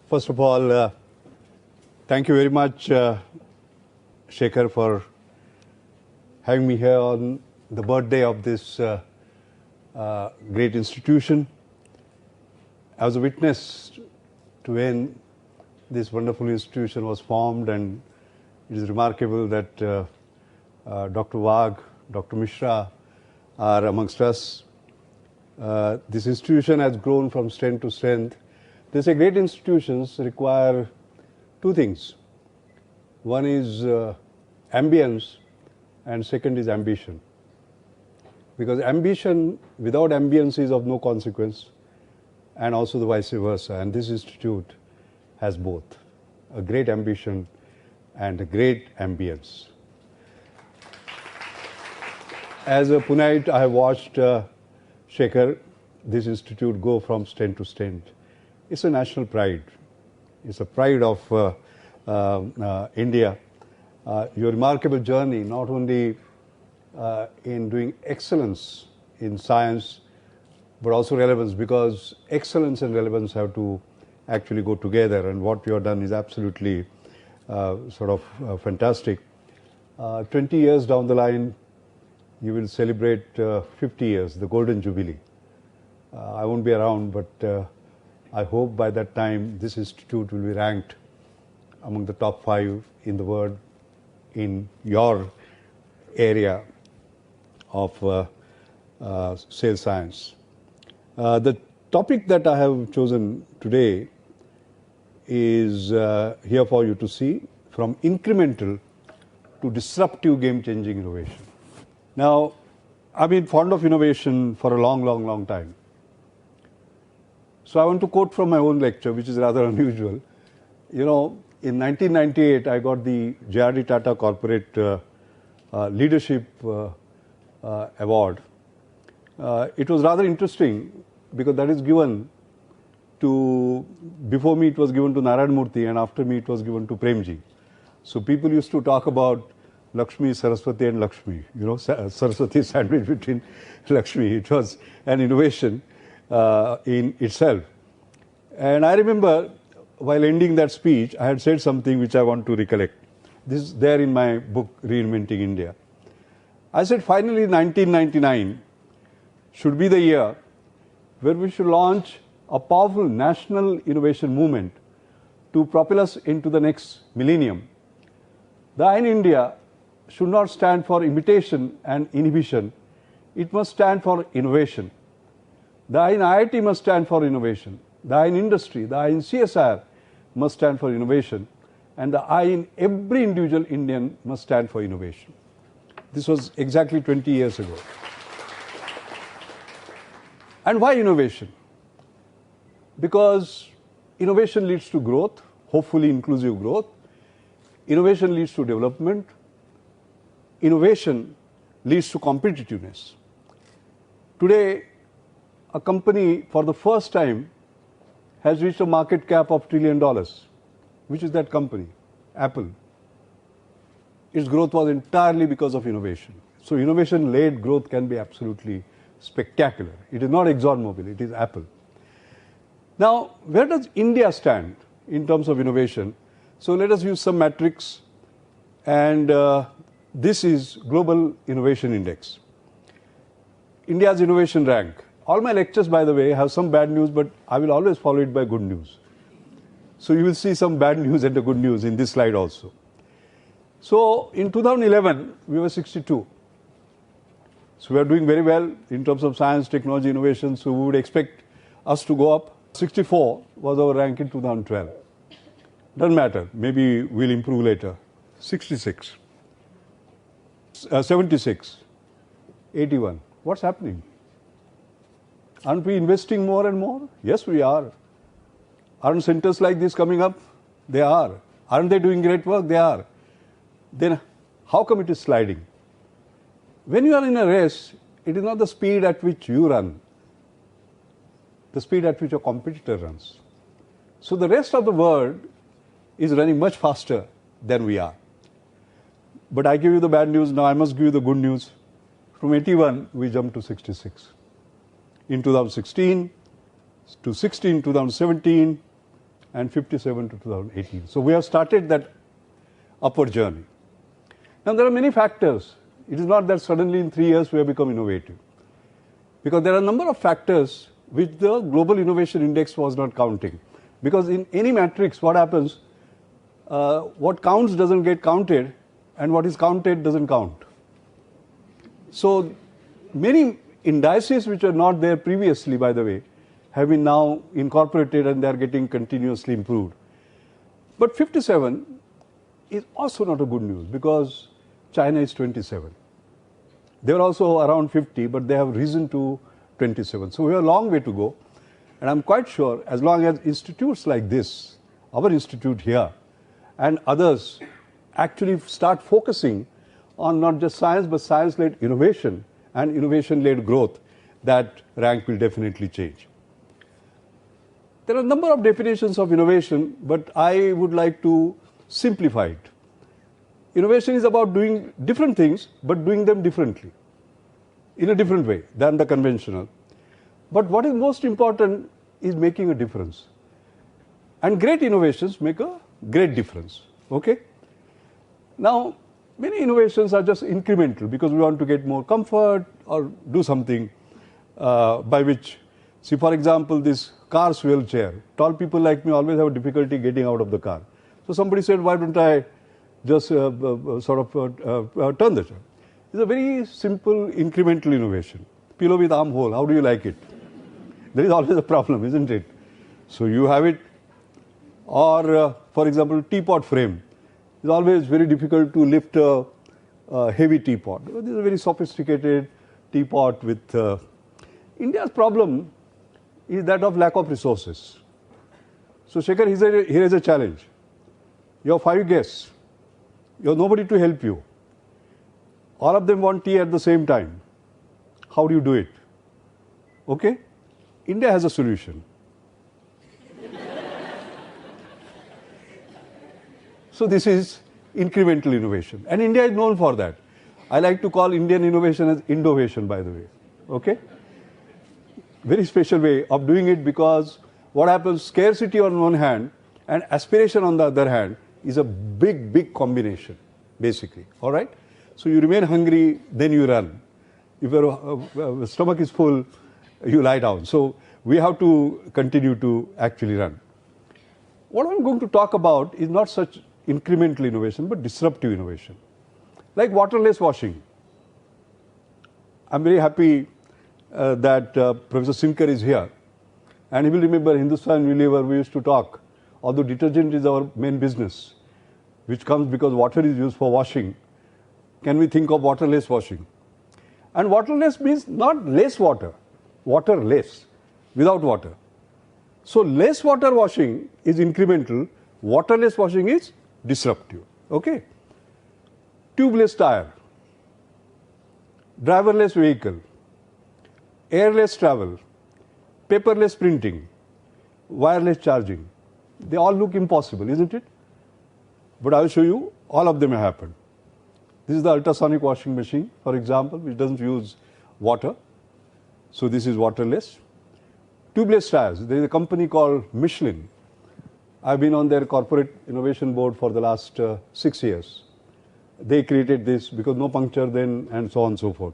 First of all, thank you very much, Shekhar, for having me here on the birthday of this great institution. I was a witness to when this wonderful institution was formed, and it is remarkable that Dr. Wagh, Dr. Mishra are amongst us. This institution has grown from strength to strength. They say great institutions require two things. One is ambience, and second is ambition. Because ambition without ambience is of no consequence, and also the vice versa. And this institute has both, a great ambition and a great ambience. As a Puneite, I have watched Shekhar, this institute go from strength to strength. It's a national pride. It's a pride of India. Your remarkable journey, not only in doing excellence in science, but also relevance, because excellence and relevance have to actually go together, and what you have done is absolutely fantastic. 20 years down the line, you will celebrate 50 years, the Golden Jubilee. I won't be around, but I hope by that time this institute will be ranked among the top 5 in the world in your area of cell science. The topic that I have chosen today is here for you to see, from incremental to disruptive game-changing innovation. Now, I've been fond of innovation for a long time. So I want to quote from my own lecture, which is rather unusual. You know, in 1998, I got the J.R.D. Tata Corporate Leadership Award. It was rather interesting because that is given to, before me it was given to Narayan Murthy, and after me it was given to Premji. So people used to talk about Lakshmi, Saraswati and Lakshmi, you know, Saraswati sandwich between Lakshmi. It was an innovation in itself. And I remember while ending that speech, I had said something which I want to recollect. This is there in my book, Reinventing India. I said, finally 1999 should be the year where we should launch a powerful national innovation movement to propel us into the next millennium. The IIN India should not stand for imitation and inhibition. It must stand for innovation. The IIN IIT must stand for innovation. The IIN industry, the IIN CSIR must stand for innovation. And the IIN every individual Indian must stand for innovation. This was exactly 20 years ago. And why innovation? Because innovation leads to growth, hopefully inclusive growth. Innovation leads to development. Innovation leads to competitiveness. Today, a company for the first time has reached a market cap of $1 trillion. Which is that company? Apple. Its growth was entirely because of innovation. So innovation-led growth can be absolutely spectacular. It is not ExxonMobil, it is Apple. Now, where does India stand in terms of innovation? So let us use some metrics, and this is Global Innovation Index. India's innovation rank. All my lectures, by the way, have some bad news, but I will always follow it by good news. So you will see some bad news and the good news in this slide also. So in 2011, we were 62. So we are doing very well in terms of science, technology, innovation, so we would expect us to go up. 64 was our rank in 2012. Doesn't matter, maybe we'll improve later. 66, 76, 81. What's happening? Aren't we investing more and more? Yes, we are. Aren't centers like this coming up? They are. Aren't they doing great work? They are. Then how come it is sliding? When you are in a race, it is not the speed at which you run, the speed at which your competitor runs. So the rest of the world is running much faster than we are. But I give you the bad news, now I must give you the good news. From 81, we jumped to 66. In 2016, to 16, 2017, and 57 to 2018. So we have started that upward journey. Now there are many factors. It is not that suddenly in 3 years we have become innovative. Because there are a number of factors which the Global Innovation Index was not counting. Because in any matrix, what happens, what counts doesn't get counted, and what is counted doesn't count. So many indices which were not there previously, by the way, have been now incorporated and they are getting continuously improved. But 57 is also not a good news because China is 27. They are also around 50, but they have risen to 27. So we have a long way to go. And I'm quite sure as long as institutes like this, our institute here, and others actually start focusing on not just science, but science-led innovation and innovation-led growth, that rank will definitely change. There are a number of definitions of innovation, but I would like to simplify it. Innovation is about doing different things, but doing them differently, in a different way than the conventional. But what is most important is making a difference. And great innovations make a great difference. Okay? Now, many innovations are just incremental because we want to get more comfort or do something by which, see, for example, this car swivel chair. Tall people like me always have difficulty getting out of the car. So somebody said, why don't I just turn the chair? It's a very simple incremental innovation. Pillow with armhole, how do you like it? There is always a problem, isn't it? So you have it. Or, for example, teapot frame. It's always very difficult to lift a heavy teapot. This is a very sophisticated teapot with... India's problem is that of lack of resources. So, Shekhar, here is a challenge. You have 5 guests. You have nobody to help you. All of them want tea at the same time. How do you do it? Okay? India has a solution. So this is incremental innovation. And India is known for that. I like to call Indian innovation as Indovation, by the way. Okay? Very special way of doing it because what happens, scarcity on one hand and aspiration on the other hand is a big, big combination, basically. All right? So you remain hungry, then you run. If your stomach is full, you lie down. So we have to continue to actually run. What I'm going to talk about is not such incremental innovation, but disruptive innovation. Like waterless washing. I'm very happy that Professor Sinkar is here. And he will remember Hindustan Unilever, we used to talk. Although detergent is our main business, which comes because water is used for washing, can we think of waterless washing? And waterless means not less water, waterless, without water. So less water washing is incremental, waterless washing is disruptive. Okay? Tubeless tire, driverless vehicle, airless travel, paperless printing, wireless charging. They all look impossible, isn't it? But I will show you all of them have happened. This is the ultrasonic washing machine, for example, which doesn't use water. So this is waterless. Tubeless tires. There is a company called Michelin. I've been on their corporate innovation board for the last 6 years. They created this because no puncture then and so on and so forth.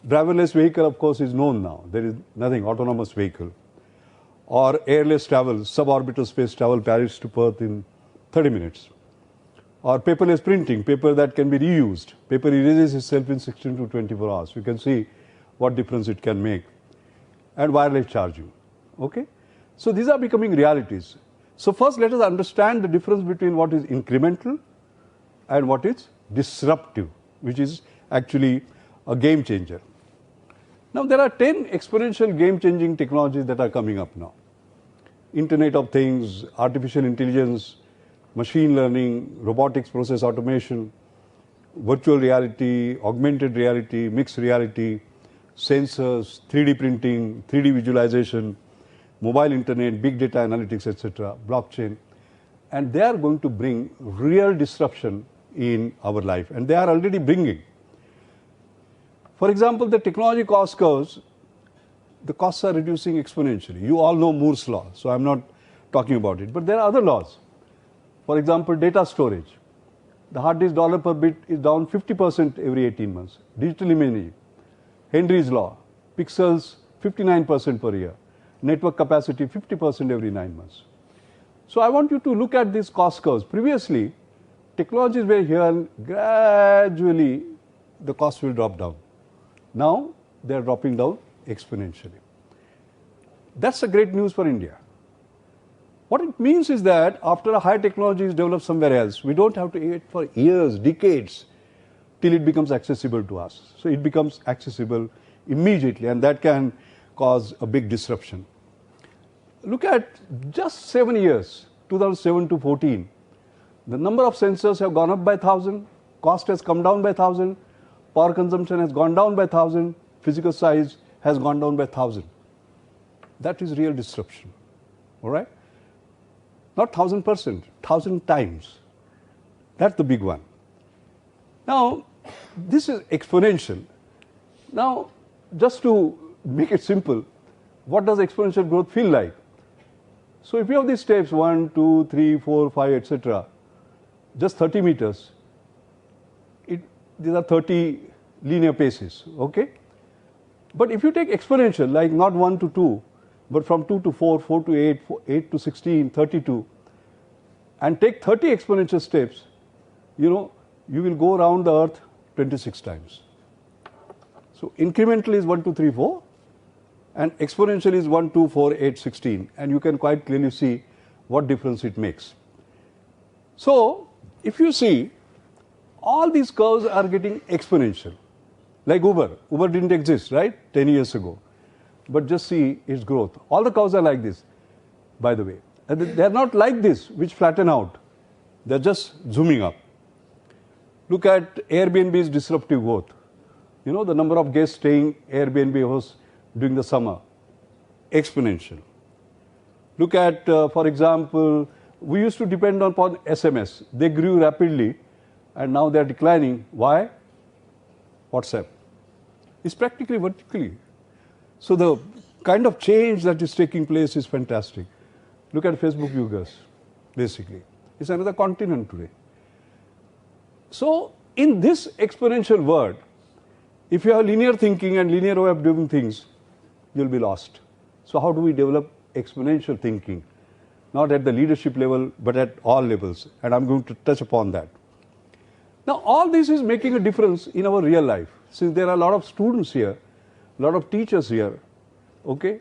Driverless vehicle, of course, is known now. There is nothing, autonomous vehicle. Or airless travel, suborbital space travel, Paris to Perth in 30 minutes. Or paperless printing, paper that can be reused. Paper erases itself in 16 to 24 hours. You can see what difference it can make. And wireless charging. Okay? So these are becoming realities. So first let us understand the difference between what is incremental and what is disruptive, which is actually a game changer. Now there are 10 exponential game-changing technologies that are coming up now. Internet of Things, artificial intelligence, machine learning, robotics process automation, virtual reality, augmented reality, mixed reality, sensors, 3D printing, 3D visualization, mobile internet, big data analytics, etc., blockchain. And they are going to bring real disruption in our life. And they are already bringing. For example, the technology cost curves, the costs are reducing exponentially. You all know Moore's law, so I'm not talking about it. But there are other laws. For example, data storage. The hard disk dollar per bit is down 50% every 18 months. Digital imaging, Henry's law, pixels 59% per year, network capacity 50% every 9 months. So I want you to look at these cost curves. Previously, technologies were here and gradually the cost will drop down. Now they are dropping down exponentially. That's a great news for India. What it means is that after a high technology is developed somewhere else, we don't have to wait for years, decades, till it becomes accessible to us. So it becomes accessible immediately, and that can cause a big disruption. Look at just 7 years, 2007 to 14. The number of sensors have gone up by 1,000, cost has come down by 1,000, power consumption has gone down by 1,000, physical size has gone down by 1,000. That is real disruption, all right? Not 1,000%, 1,000 times. That's the big one. Now, this is exponential. Now, just to make it simple, what does exponential growth feel like? So if you have these steps 1, 2, 3, 4, 5, etc., just 30 meters, these are 30 linear paces, okay? But if you take exponential, like not 1 to 2, but from 2 to 4, 4 to 8, 8 to 16, 32, and take 30 exponential steps, you will go around the earth 26 times. So incremental is 1, 2, 3, 4, and exponential is 1, 2, 4, 8, 16, and you can quite clearly see what difference it makes. So if you see, all these curves are getting exponential. Like Uber. Uber didn't exist, right, 10 years ago. But just see its growth. All the curves are like this, by the way. And they are not like this, which flatten out. They are just zooming up. Look at Airbnb's disruptive growth. The number of guests staying Airbnb hosts during the summer. Exponential. Look at, for example, we used to depend upon SMS. They grew rapidly, and now they are declining. Why? WhatsApp. It's practically vertically. So the kind of change that is taking place is fantastic. Look at Facebook users, basically. It's another continent today. So in this exponential world, if you have linear thinking and linear way of doing things, you'll be lost. So how do we develop exponential thinking? Not at the leadership level, but at all levels. And I'm going to touch upon that. Now all this is making a difference in our real life. Since there are a lot of students here, a lot of teachers here, okay,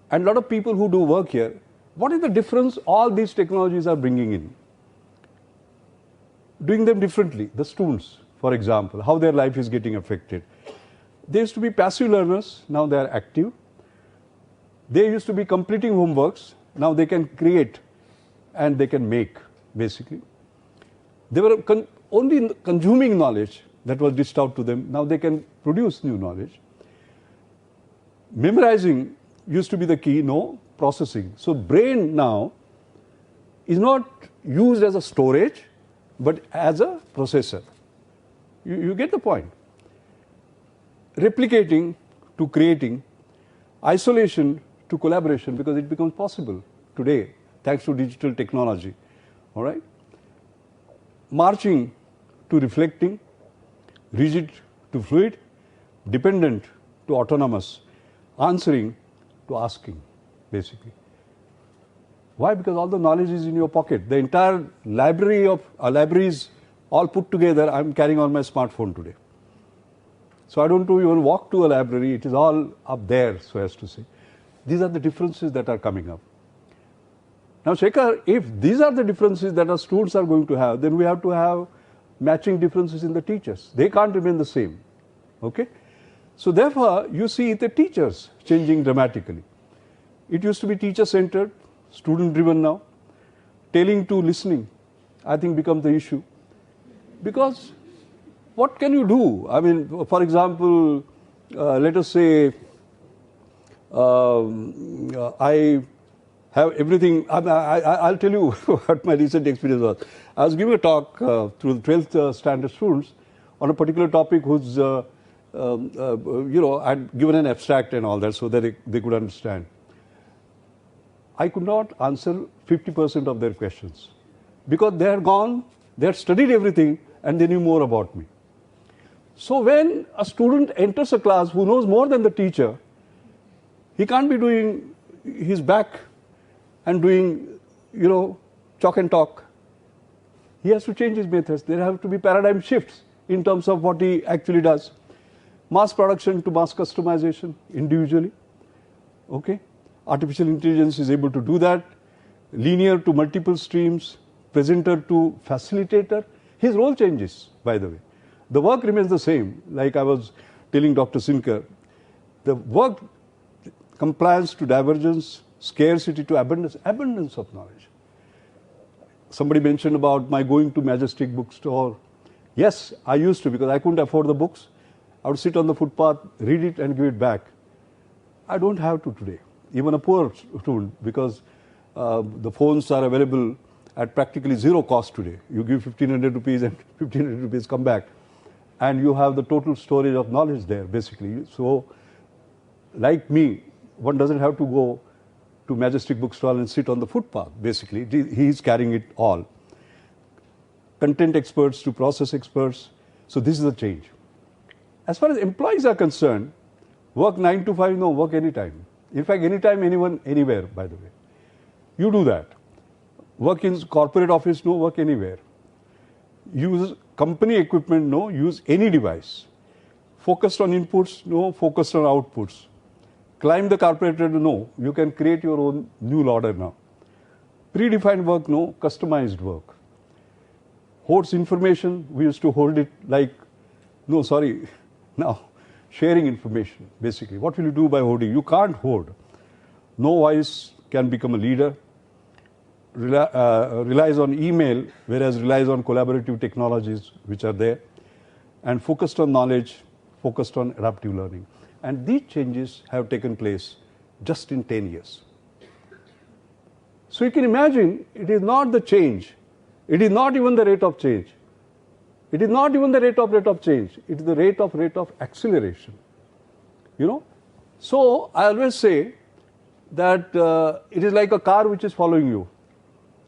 and a lot of people who do work here, what is the difference all these technologies are bringing in? Doing them differently. The students, for example, how their life is getting affected. They used to be passive learners, now they are active. They used to be completing homeworks, now they can create and they can make, basically. They were only consuming knowledge that was dished out to them, now they can produce new knowledge. Memorizing used to be the key, no, processing. So brain now is not used as a storage, but as a processor. You get the point. Replicating to creating, isolation to collaboration, because it becomes possible today thanks to digital technology, all right? Marching to reflecting, rigid to fluid, dependent to autonomous, answering to asking, basically. Why? Because all the knowledge is in your pocket. The entire library of libraries all put together, I'm carrying on my smartphone today. So I don't even walk to a library, it is all up there, so as to say. These are the differences that are coming up. Now, Shekhar, if these are the differences that our students are going to have, then we have to have matching differences in the teachers. They can't remain the same, okay? So therefore, you see the teachers changing dramatically. It used to be teacher-centered, student-driven now. Telling to listening, I think, becomes the issue. Because what can you do? I mean, for example, let us say I have everything. I'll tell you what my recent experience was. I was giving a talk to the 12th standard students on a particular topic whose, I'd given an abstract and all that so that they could understand. I could not answer 50% of their questions because they had gone, they had studied everything and they knew more about me. So when a student enters a class who knows more than the teacher, he can't be doing his back and doing, chalk and talk. He has to change his methods. There have to be paradigm shifts in terms of what he actually does. Mass production to mass customization individually. Okay? Artificial intelligence is able to do that. Linear to multiple streams, presenter to facilitator. His role changes, by the way. The work remains the same. Like I was telling Dr. Sinker, the work compliance to divergence, scarcity to abundance, abundance of knowledge. Somebody mentioned about my going to Majestic bookstore. Yes, I used to because I couldn't afford the books. I would sit on the footpath, read it and give it back. I don't have to today, even a poor student, because the phones are available at practically zero cost today. You give 1500 rupees and 1500 rupees come back. And you have the total storage of knowledge there, basically. So, like me, one doesn't have to go to Majestic bookstall and sit on the footpath, basically. He is carrying it all. Content experts to process experts. So this is the change. As far as employees are concerned, work 9 to 5, no, work anytime. In fact, anytime, anyone, anywhere, by the way. You do that. Work in corporate office, no, work anywhere. Use company equipment, no, use any device. Focused on inputs, no, focused on outputs. Climb the corporate ladder, no, you can create your own new ladder now. Predefined work, no, customized work. Hoards information, we used to hold it like, no, sorry, now sharing information, basically. What will you do by hoarding? You can't hoard. No voice can become a leader. Relies on email, whereas relies on collaborative technologies which are there, and focused on knowledge, focused on adaptive learning. And these changes have taken place just in 10 years. So you can imagine, it is not the change, it is not even the rate of change. It is not even the rate of change, it is the rate of acceleration. So I always say that it is like a car which is following you.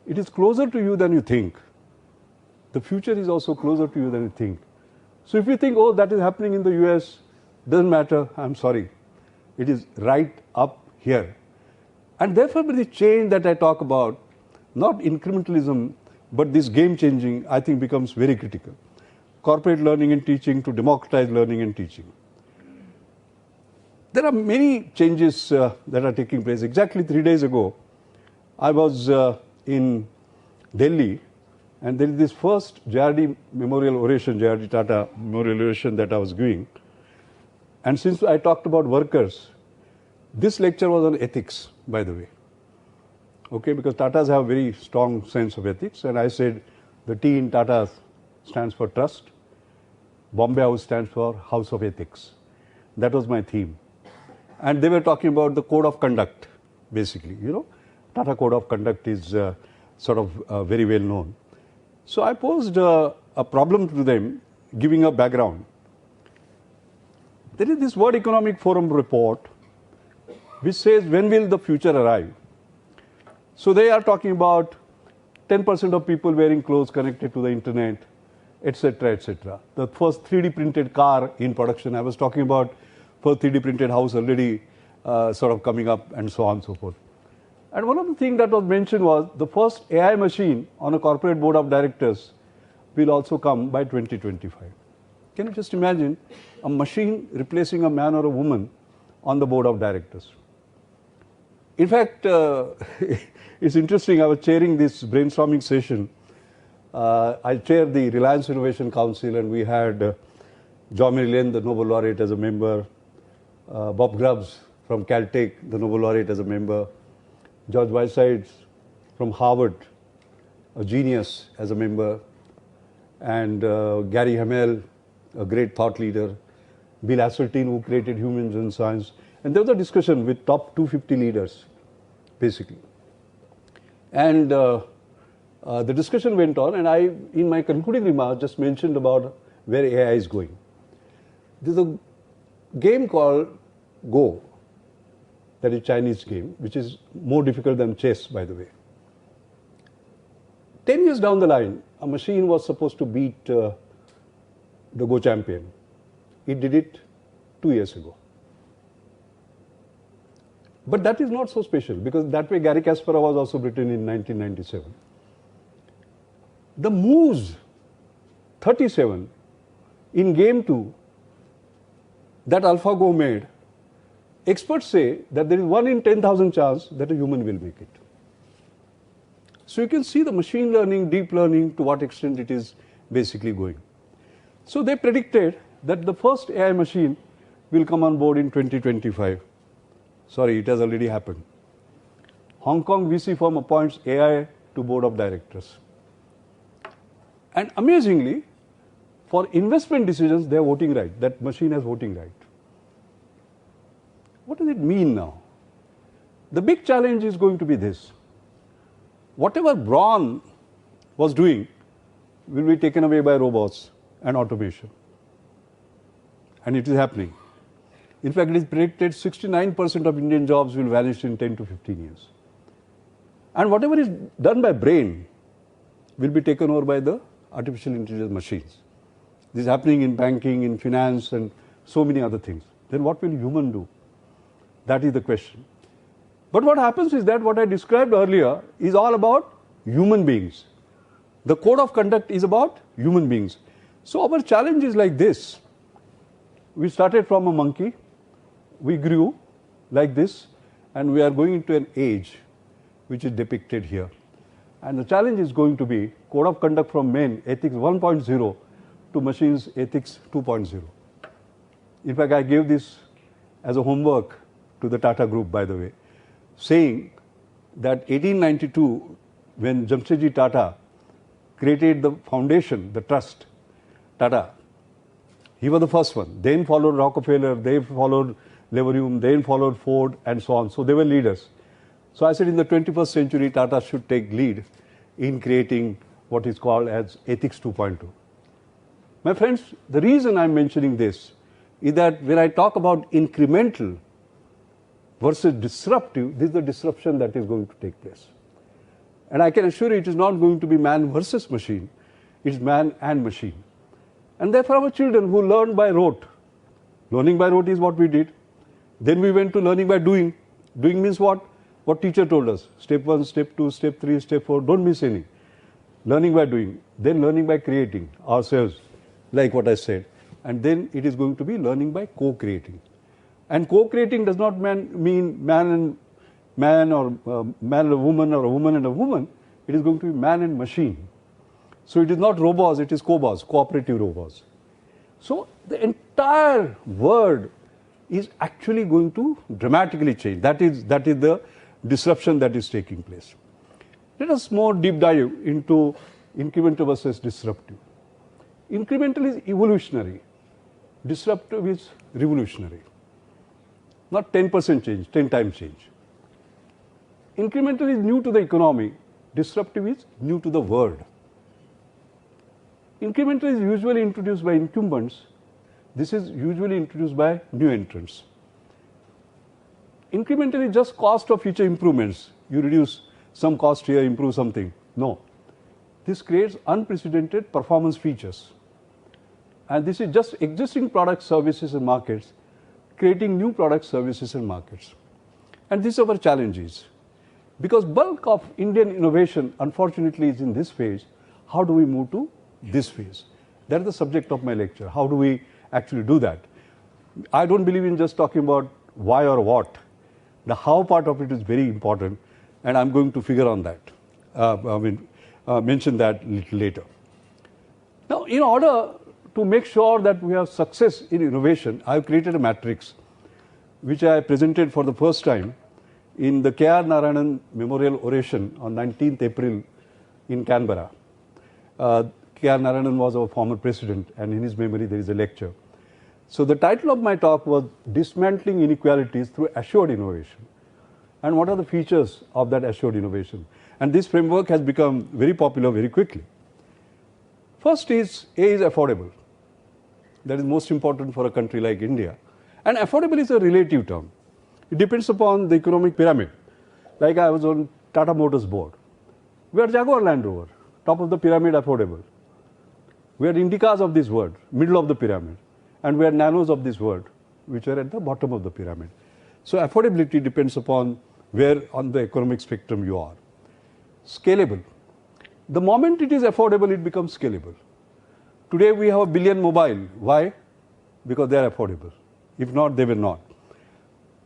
It is closer to you than you think. The future is also closer to you than you think. So if you think, oh, that is happening in the US, doesn't matter, I'm sorry. It is right up here. And therefore, the change that I talk about, not incrementalism, but this game changing, I think becomes very critical. Corporate learning and teaching to democratize learning and teaching. There are many changes that are taking place. Exactly 3 days ago, I was in Delhi, and there is this first JRD memorial oration, JRD Tata memorial oration that I was giving. And since I talked about workers, this lecture was on ethics, by the way. Okay, because Tatas have a very strong sense of ethics, and I said the T in Tata stands for trust, Bombay House stands for House of Ethics. That was my theme. And they were talking about the code of conduct, basically, Tata Code of Conduct is very well known. So I posed a problem to them, giving a background. There is this World Economic Forum report which says, when will the future arrive? So they are talking about 10% of people wearing clothes connected to the internet, etc., etc. The first 3D printed car in production, I was talking about first 3D printed house already coming up, and so on and so forth. And one of the things that was mentioned was the first AI machine on a corporate board of directors will also come by 2025. Can you just imagine a machine replacing a man or a woman on the board of directors? In fact, it's interesting, I was chairing this brainstorming session. I chaired the Reliance Innovation Council, and we had John Millian, the Nobel laureate, as a member, Bob Grubbs from Caltech, the Nobel laureate, as a member, George Whitesides from Harvard, a genius, as a member, and Gary Hamel, a great thought leader, Bill Asseltine, who created Humans in Science. And there was a discussion with top 250 leaders, basically. And the discussion went on, and I, in my concluding remarks, just mentioned about where AI is going. There's a game called Go. that is Chinese game, which is more difficult than chess, by the way. 10 years down the line, a machine was supposed to beat the Go champion. It did it 2 years ago. But that is not so special, because that way Garry Kasparov was also beaten in 1997. The moves 37 in game 2 that AlphaGo made, experts say that there is 1 in 10,000 chance that a human will make it. So you can see the machine learning, deep learning, to what extent it is basically going. So they predicted that the first AI machine will come on board in 2025. Sorry, it has already happened. Hong Kong VC firm appoints AI to board of directors. And amazingly, for investment decisions, they have voting right. That machine has voting right. What does it mean now? The big challenge is going to be this. Whatever Braun was doing will be taken away by robots and automation. And it is happening. In fact, it is predicted 69% of Indian jobs will vanish in 10 to 15 years. And whatever is done by brain will be taken over by the artificial intelligence machines. This is happening in banking, in finance, and so many other things. Then what will human do? That is the question. But what happens is that what I described earlier is all about human beings. The code of conduct is about human beings. So our challenge is like this. We started from a monkey, we grew like this, and we are going into an age which is depicted here. And the challenge is going to be code of conduct from men, ethics 1.0, to machines, ethics 2.0. In fact, I gave this as a homework to the Tata Group, by the way, saying that 1892, when Jamsetji Tata created the foundation, the trust, Tata, he was the first one. Then followed Rockefeller, they followed Leverhulme, then followed Ford, and so on. So they were leaders. So I said in the 21st century, Tata should take lead in creating what is called as ethics 2.2. My friends, the reason I'm mentioning this is that when I talk about incremental versus disruptive, this is the disruption that is going to take place. And I can assure you it is not going to be man versus machine, it's man and machine. And therefore our children who learn by rote, learning by rote is what we did. Then we went to learning by doing. Doing means what? What teacher told us. Step 1, step 2, step 3, step 4, don't miss any. Learning by doing. Then learning by creating ourselves, like what I said. And then it is going to be learning by co-creating. And co-creating does not mean man and man, or man and a woman, or a woman and a woman. It is going to be man and machine. So it is not robots, it is cobots, cooperative robots. So the entire world is actually going to dramatically change. That is the disruption that is taking place. Let us more deep dive into incremental versus disruptive. Incremental is evolutionary. Disruptive is revolutionary. Not 10% change, 10 times change. Incremental is new to the economy. Disruptive is new to the world. Incremental is usually introduced by incumbents. This is usually introduced by new entrants. Incremental is just cost of future improvements. You reduce some cost here, improve something. No. This creates unprecedented performance features. And this is just existing products, services, and markets, creating new products, services, and markets. And this is our challenges. Because bulk of Indian innovation, unfortunately, is in this phase. How do we move to this phase? That is the subject of my lecture. How do we actually do that? I don't believe in just talking about why or what. The how part of it is very important, and I'm going to figure on that. Mention that a little later. Now, in order to make sure that we have success in innovation, I have created a matrix which I presented for the first time in the K.R. Narayanan Memorial Oration on 19th April in Canberra. K.R. Narayanan was our former president, and in his memory there is a lecture. So the title of my talk was Dismantling Inequalities Through Assured Innovation. And what are the features of that assured innovation? And this framework has become very popular very quickly. First is, A is affordable. That is most important for a country like India. And affordable is a relative term. It depends upon the economic pyramid. Like I was on Tata Motors board. We are Jaguar Land Rover, top of the pyramid, affordable. We are Indicas of this world, middle of the pyramid. And we are Nanos of this world, which are at the bottom of the pyramid. So affordability depends upon where on the economic spectrum you are. Scalable. The moment it is affordable, it becomes scalable. Today we have a billion mobile. Why? Because they are affordable. If not, they will not.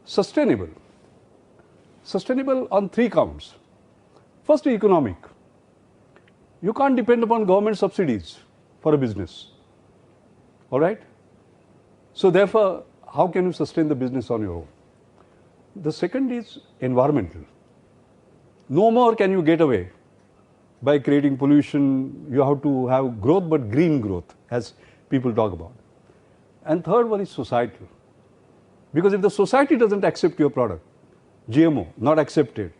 Sustainable. Sustainable on three counts. First, economic. You can't depend upon government subsidies for a business. All right? So therefore, how can you sustain the business on your own? The second is environmental. No more can you get away by creating pollution. You have to have growth, but green growth, as people talk about. And third one is societal. Because if the society doesn't accept your product, GMO, not accepted,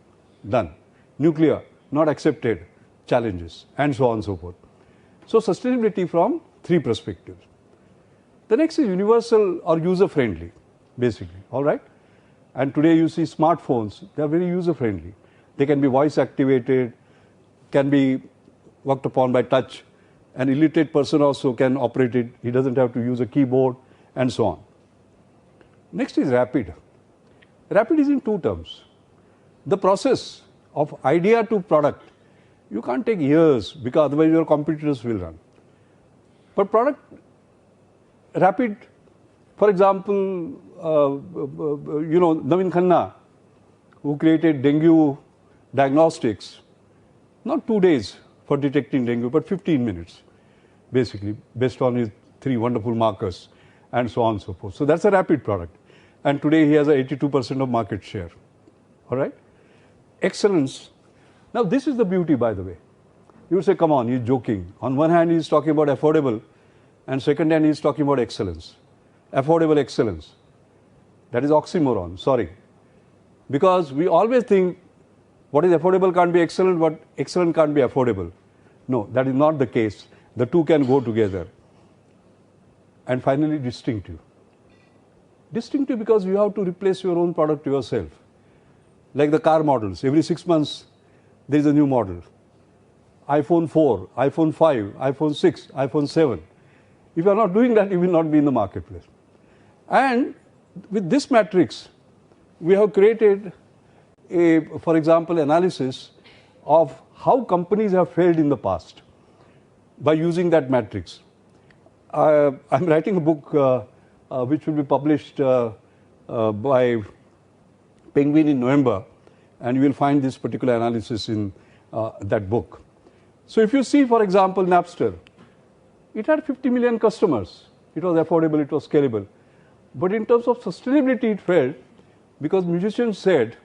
done. Nuclear, not accepted, challenges, and so on and so forth. So sustainability from three perspectives. The next is universal or user-friendly, basically, all right? And today you see smartphones, they are very user-friendly. They can be voice-activated, can be worked upon by touch. An illiterate person also can operate it. He doesn't have to use a keyboard, and so on. Next is rapid. Rapid is in two terms. The process of idea to product, you can't take years because otherwise your competitors will run. But product rapid, for example, Navin Khanna, who created dengue diagnostics, not 2 days for detecting dengue, but 15 minutes, basically, based on his 3 wonderful markers, and so on and so forth. So that's a rapid product. And today he has a 82% of market share. All right? Excellence. Now this is the beauty, by the way. You would say, come on, he's joking. On one hand, he's talking about affordable, and second hand, he's talking about excellence. Affordable excellence. That is oxymoron, sorry. Because we always think what is affordable can't be excellent, what excellent can't be affordable. No, that is not the case. The two can go together. And finally, distinctive. Distinctive because you have to replace your own product yourself. Like the car models, every 6 months there is a new model. iPhone 4, iPhone 5, iPhone 6, iPhone 7. If you are not doing that, you will not be in the marketplace. And with this matrix, we have created a, for example, analysis of how companies have failed in the past by using that matrix. I'm writing a book which will be published by Penguin in November, and you will find this particular analysis in that book. So if you see, for example, Napster, it had 50 million customers. It was affordable, it was scalable. But in terms of sustainability, it failed because musicians said,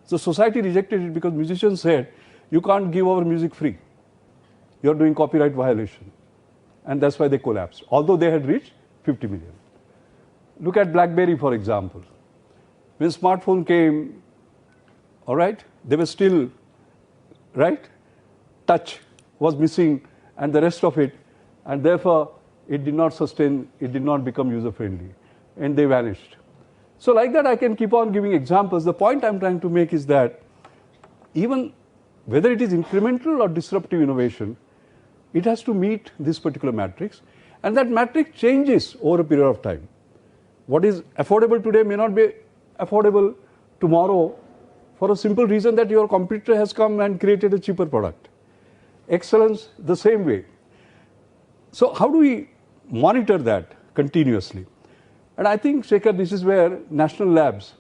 the society rejected it because musicians said, you can't give our music free. You're doing copyright violation. And that's why they collapsed, although they had reached 50 million. Look at BlackBerry, for example. When smartphone came, all right, they were still, right? Touch was missing and the rest of it, and therefore it did not sustain, it did not become user-friendly, and they vanished. So like that, I can keep on giving examples. The point I'm trying to make is that even whether it is incremental or disruptive innovation, it has to meet this particular matrix, and that matrix changes over a period of time. What is affordable today may not be affordable tomorrow for a simple reason that your competitor has come and created a cheaper product. Excellence, the same way. So how do we monitor that continuously? And I think, Shekhar, this is where national labs,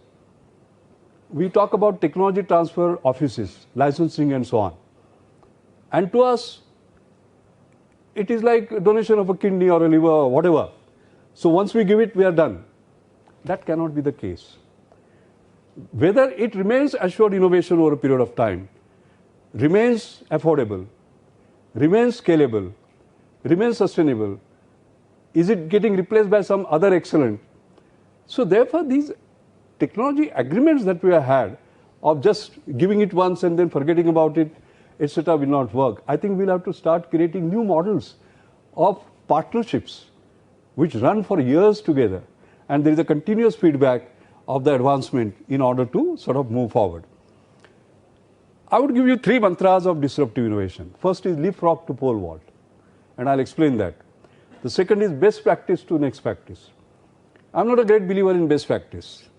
we talk about technology transfer offices, licensing and so on. And to us, it is like a donation of a kidney or a liver or whatever. So once we give it, we are done. That cannot be the case. Whether it remains assured innovation over a period of time, remains affordable, remains scalable, remains sustainable, is it getting replaced by some other excellent? So therefore, these technology agreements that we have had of just giving it once and then forgetting about it, etc., will not work. I think we'll have to start creating new models of partnerships which run for years together, and there is a continuous feedback of the advancement in order to sort of move forward. I would give you 3 mantras of disruptive innovation. First is leapfrog to pole vault, and I'll explain that. The second is best practice to next practice. I'm not a great believer in best practice.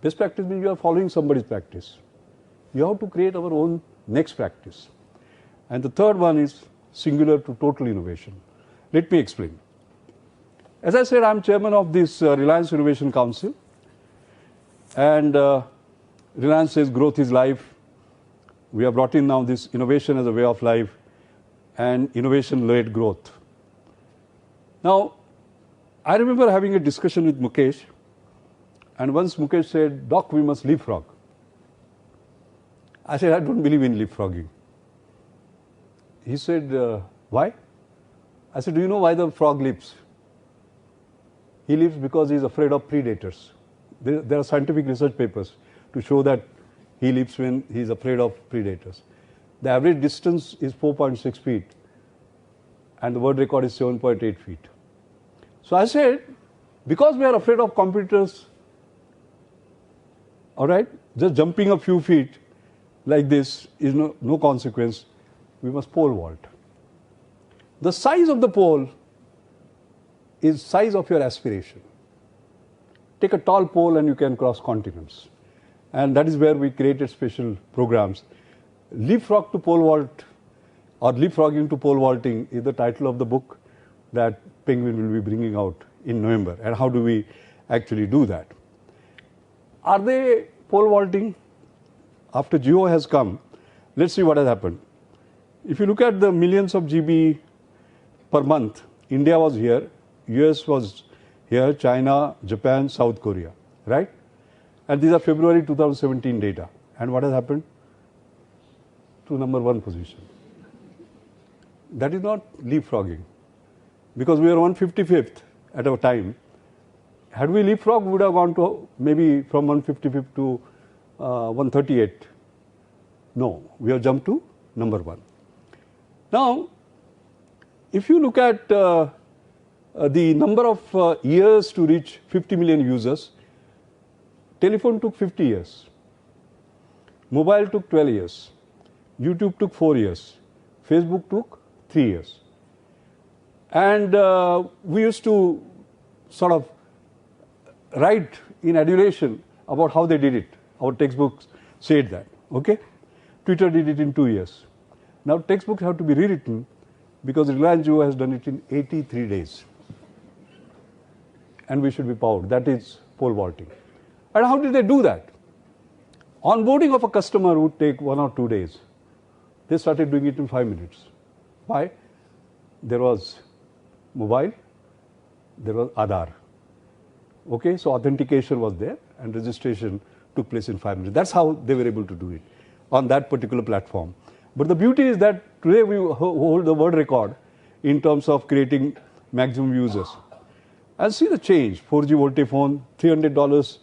Best practice means you are following somebody's practice. You have to create our own next practice. And the third one is singular to total innovation. Let me explain. As I said, I'm chairman of this Reliance Innovation Council, and Reliance says growth is life. We have brought in now this innovation as a way of life and innovation-led growth. Now, I remember having a discussion with Mukesh, and once Mukesh said, "Doc, we must leapfrog." I said, "I don't believe in leapfrogging." He said, "Why?" I said, "Do you know why the frog leaps?" He leaps because he is afraid of predators. There are scientific research papers to show that he leaps when he is afraid of predators. The average distance is 4.6 feet, and the world record is 7.8 feet. So I said, because we are afraid of competitors, all right, just jumping a few feet like this is no consequence. We must pole vault. The size of the pole is size of your aspiration. Take a tall pole and you can cross continents. And that is where we created special programs. Leapfrog to pole vault, or leapfrogging to pole vaulting, is the title of the book that Penguin will be bringing out in November. And how do we actually do that? Are they pole vaulting? After Jio has come, let's see what has happened. If you look at the millions of GB per month, India was here, US was here, China, Japan, South Korea, right? And these are February 2017 data. And what has happened? To number 1 position. That is not leapfrogging, because we are 155th at our time. Had we leapfrog, we would have gone to maybe from 155th to 138. No, we have jumped to number 1. Now, if you look at the number of years to reach 50 million users, telephone took 50 years, mobile took 12 years, YouTube took 4 years, Facebook took 3 years. And we used to sort of write in adulation about how they did it. Our textbooks said that, okay? Twitter did it in 2 years. Now textbooks have to be rewritten because Reliance Jio has done it in 83 days. And we should be proud. That is pole vaulting. And how did they do that? Onboarding of a customer would take 1 or 2 days. They started doing it in 5 minutes. Why? There was mobile, there was Aadhaar. Okay, so authentication was there and registration took place in 5 minutes. That's how they were able to do it on that particular platform. But the beauty is that today we hold the world record in terms of creating maximum users. And see the change. 4G VoLTE phone, $300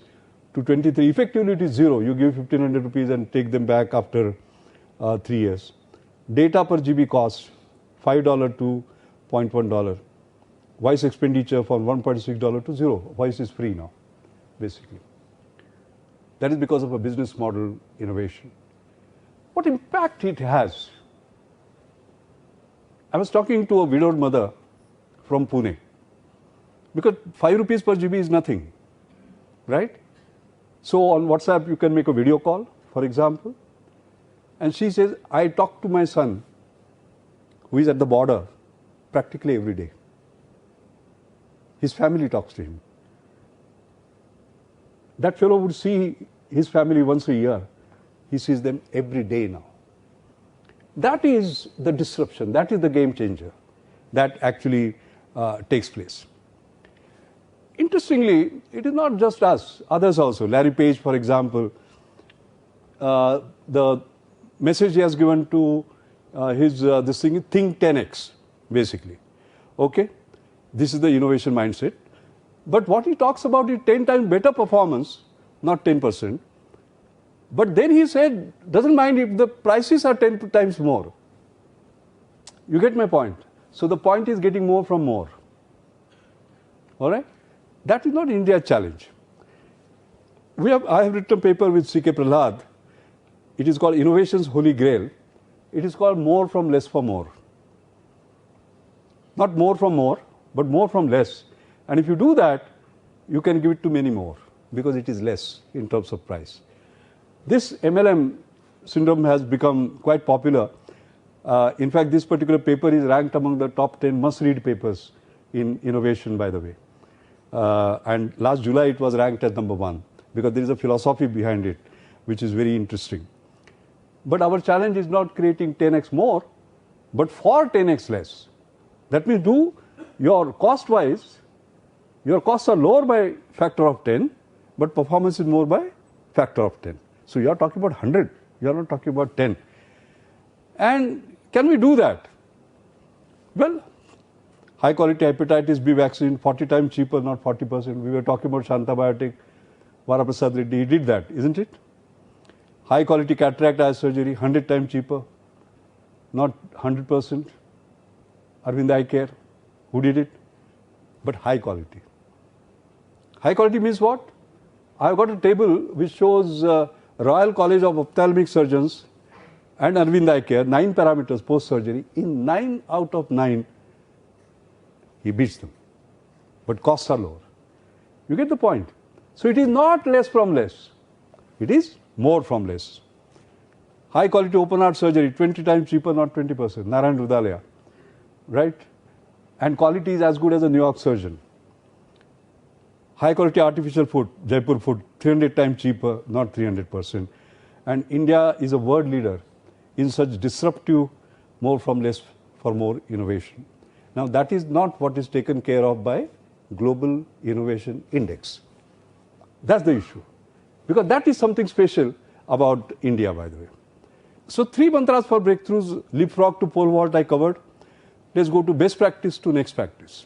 to 23. Effectively it is zero. You give 1,500 rupees and take them back after 3 years. Data per GB cost, $5 to $0.1. Voice expenditure from $1.6 to 0. Voice is free now, basically. That is because of a business model innovation. What impact it has? I was talking to a widowed mother from Pune, because 5 rupees per GB is nothing, right? So on WhatsApp you can make a video call, for example, and she says, I talk to my son who is at the border practically every day. His family talks to him. That fellow would see his family once a year. He sees them every day now. That is the disruption, that is the game changer that actually takes place. Interestingly, it is not just us, others also. Larry Page, for example, the message he has given to his this thing, Think 10x, basically. Okay? This is the innovation mindset. But what he talks about is 10 times better performance, not 10%. But then he said, doesn't mind if the prices are 10 times more. You get my point? So the point is getting more from more. All right? That is not India's challenge. I have written a paper with C.K. Prahlad. It is called Innovation's Holy Grail. It is called More from Less for More. Not more from more, but more from less. And if you do that, you can give it to many more because it is less in terms of price. This MLM syndrome has become quite popular. In fact, this particular paper is ranked among the top 10 must-read papers in innovation, by the way. And last July, it was ranked as #1 because there is a philosophy behind it, which is very interesting. But our challenge is not creating 10x more, but for 10x less. That means do your cost-wise, your costs are lower by factor of 10, but performance is more by factor of 10. So you are talking about 100, you are not talking about 10. And can we do that? Well, high quality hepatitis B vaccine, 40 times cheaper, not 40%. We were talking about Shanta Biotic, Varaprasad Reddy, he did that, isn't it? High quality cataract eye surgery, 100 times cheaper, not 100%. Arvind Eye Care, who did it? But high quality. High quality means what? I've got a table which shows Royal College of Ophthalmic Surgeons and Arvind Eye Care, 9 parameters post-surgery. In 9 out of 9, he beats them. But costs are lower. You get the point? So it is not less from less. It is more from less. High quality open heart surgery, 20 times cheaper, not 20%. Narayan Rudalaya. Right? And quality is as good as a New York surgeon. High quality artificial food, Jaipur food, 300 times cheaper, not 300%. And India is a world leader in such disruptive, more from less for more innovation. Now that is not what is taken care of by Global Innovation Index. That's the issue. Because that is something special about India, by the way. So 3 mantras for breakthroughs, leapfrog to pole vault I covered. Let's go to best practice to next practice.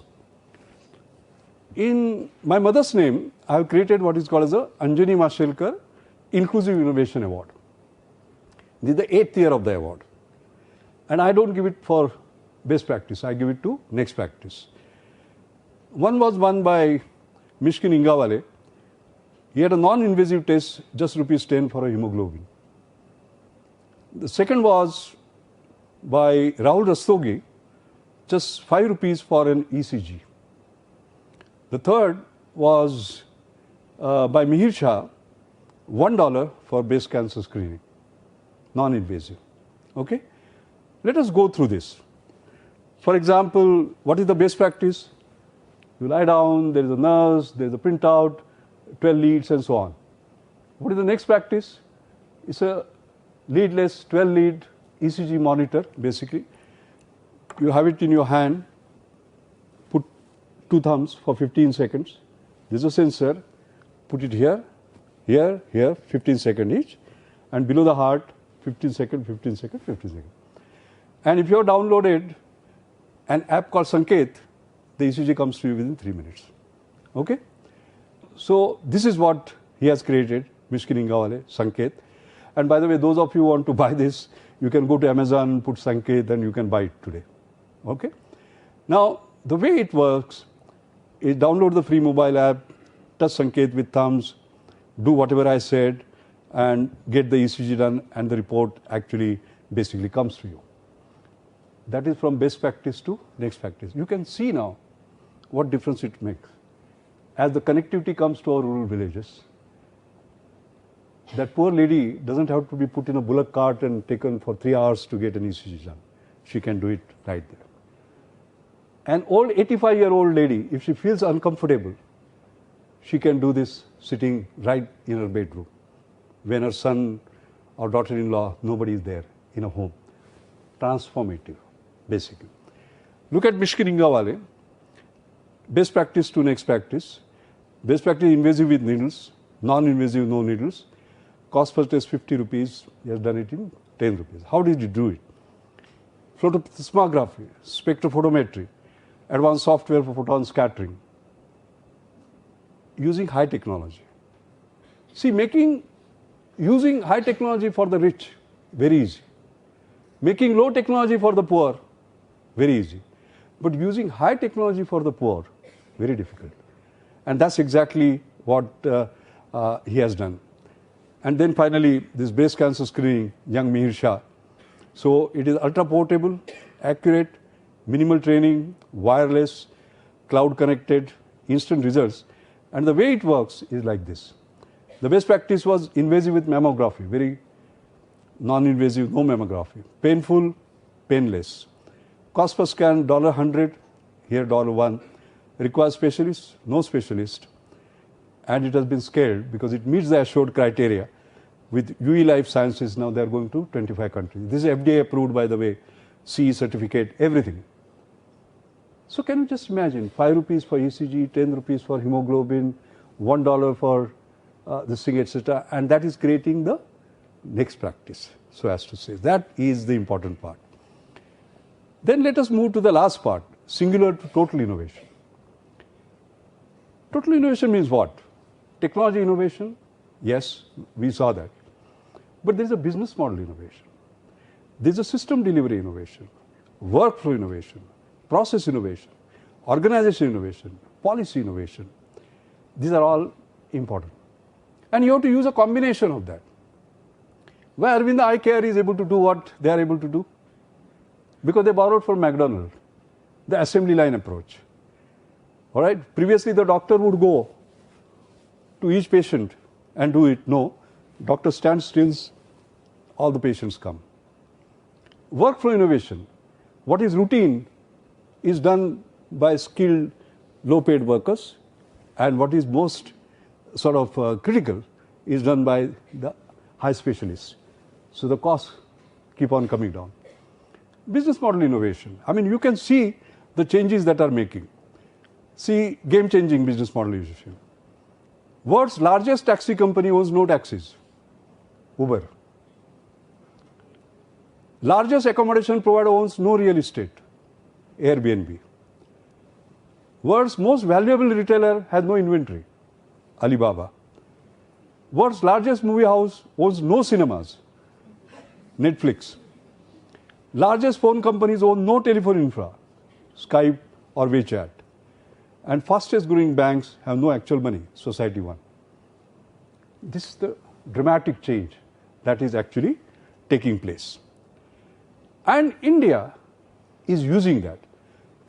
In my mother's name, I have created what is called as the Anjani Mashelkar Inclusive Innovation Award. This is the 8th year of the award. And I don't give it for best practice, I give it to next practice. One was won by Mishkin Ingawale. He had a non-invasive test, just ₹10 for a hemoglobin. The second was by Rahul Rastogi, just ₹5 for an ECG. The third was by Mihir Shah, $1 for breast cancer screening, non-invasive. Okay? Let us go through this. For example, what is the best practice? You lie down, there is a nurse, there is a printout, 12 leads and so on. What is the next practice? It's a leadless 12 lead ECG monitor basically. You have it in your hand, put 2 thumbs for 15 seconds. This is a sensor, put it here, here, here, 15 seconds each, and below the heart, 15 seconds, 15 seconds, 15 seconds. And if you have downloaded an app called Sanket, the ECG comes to you within 3 minutes. Okay? So this is what he has created, Mishkin Ingawale, Sanket. And by the way, those of you who want to buy this, you can go to Amazon, put Sanket, and you can buy it today. Okay? Now, the way it works is download the free mobile app, touch Sanket with thumbs, do whatever I said, and get the ECG done, and the report actually basically comes to you. That is from best practice to next practice. You can see now what difference it makes. As the connectivity comes to our rural villages, that poor lady doesn't have to be put in a bullock cart and taken for 3 hours to get an ECG done. She can do it right there. An old 85-year-old lady, if she feels uncomfortable, she can do this sitting right in her bedroom when her son or daughter-in-law, nobody is there in a home. Transformative, basically. Look at Mishkin Ingawale. Best practice to next practice. Best practice invasive with needles, non-invasive no needles. Cost per test ₹50. He has done it in ₹10. How did he do it? Photoplasmography, spectrophotometry, advanced software for photon scattering, using high technology. See, using high technology for the rich, very easy. Making low technology for the poor, very easy. But using high technology for the poor, very difficult. And that's exactly what he has done. And then finally, this breast cancer screening, young Mihir Shah. So it is ultra portable, accurate, minimal training, wireless, cloud connected, instant results. And the way it works is like this. The best practice was invasive with mammography, very non-invasive, no mammography. Painful, painless. Cost per scan $100, here $1. Requires specialists, no specialist. And it has been scaled because it meets the assured criteria. With UE Life Sciences, now they are going to 25 countries. This is FDA approved, by the way, CE certificate, everything. So can you just imagine, 5 rupees for ECG, 10 rupees for hemoglobin, $1 for this thing, etc. And that is creating the next practice, so as to say. That is the important part. Then let us move to the last part, singular to total innovation. Total innovation means what? Technology innovation, yes, we saw that. But there is a business model innovation. There is a system delivery innovation, workflow innovation, process innovation, organization innovation, policy innovation. These are all important. And you have to use a combination of that. Where Arvind Eye Care is able to do what they are able to do? Because they borrowed from McDonald's, the assembly line approach. All right? Previously, the doctor would go to each patient and do it. No, doctor stands still, all the patients come. Workflow innovation. What is routine is done by skilled, low-paid workers, and what is most sort of critical is done by the high specialists. So the costs keep on coming down. Business model innovation. I mean, you can see the changes that are making. See, game-changing business model innovation. World's largest taxi company owns no taxis, Uber. Largest accommodation provider owns no real estate, Airbnb. World's most valuable retailer has no inventory, Alibaba. World's largest movie house owns no cinemas, Netflix. Largest phone companies own no telephone infra, Skype or WeChat. And fastest growing banks have no actual money, Society One. This is the dramatic change that is actually taking place. And India is using that.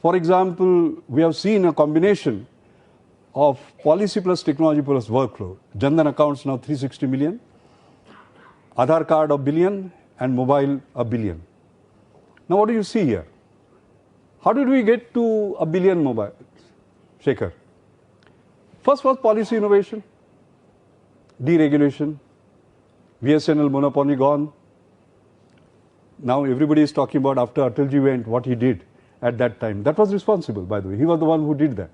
For example, we have seen a combination of policy plus technology plus workflow. Jan Dhan accounts now 360 million, Aadhaar card 1 billion, and mobile 1 billion. Now what do you see here? How did we get to 1 billion mobiles, Shekhar? First was policy innovation, deregulation, BSNL monopoly gone. Now everybody is talking about after Atalji went, what he did at that time. That was responsible, by the way. He was the one who did that.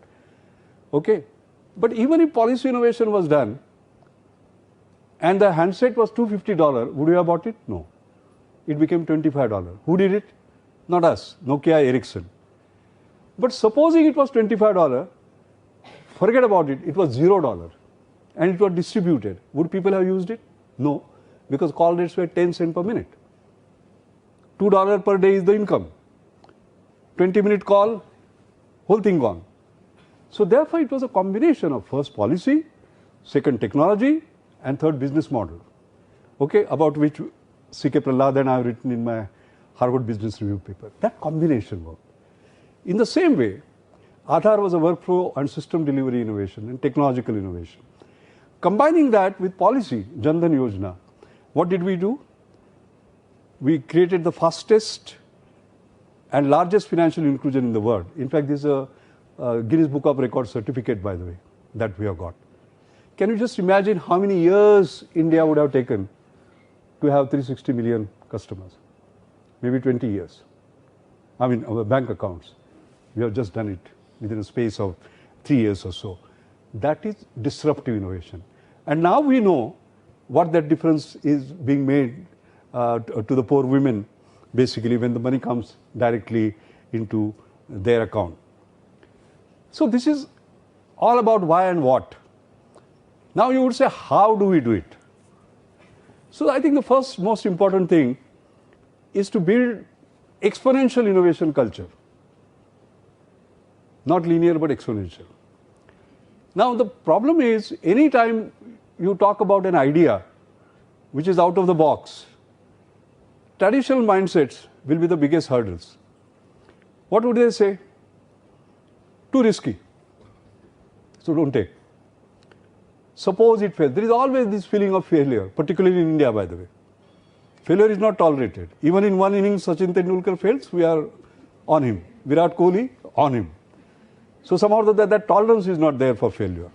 Okay. But even if policy innovation was done and the handset was $250, would you have bought it? No. It became $25. Who did it? Not us, Nokia, Ericsson. But supposing it was $25, forget about it, it was $0 and it was distributed. Would people have used it? No, because call rates were 10 cents per minute. $2 per day is the income. 20-minute call, whole thing gone. So therefore it was a combination of first policy, second technology, and third business model. Okay, about which C.K. Prahlad and I have written in my Harvard Business Review paper. That combination worked. In the same way, Aadhaar was a workflow and system delivery innovation and technological innovation. Combining that with policy, Jan Dhan Yojana, what did we do? We created the fastest and largest financial inclusion in the world. In fact, this is a Guinness Book of Records certificate, by the way, that we have got. Can you just imagine how many years India would have taken to have 360 million customers? Maybe 20 years. I mean, our bank accounts. We have just done it within a space of 3 years or so. That is disruptive innovation. And now we know what that difference is being made to the poor women, basically, when the money comes directly into their account. So this is all about why and what. Now you would say, how do we do it? So I think the first most important thing is to build exponential innovation culture. Not linear, but exponential. Now the problem is, anytime you talk about an idea which is out of the box, traditional mindsets will be the biggest hurdles. What would they say? Too risky, so don't take. Suppose it fails. There is always this feeling of failure, particularly in India, by the way. Failure is not tolerated. Even in one inning, Sachin Tendulkar fails, we are on him. Virat Kohli, on him. So somehow that tolerance is not there for failure.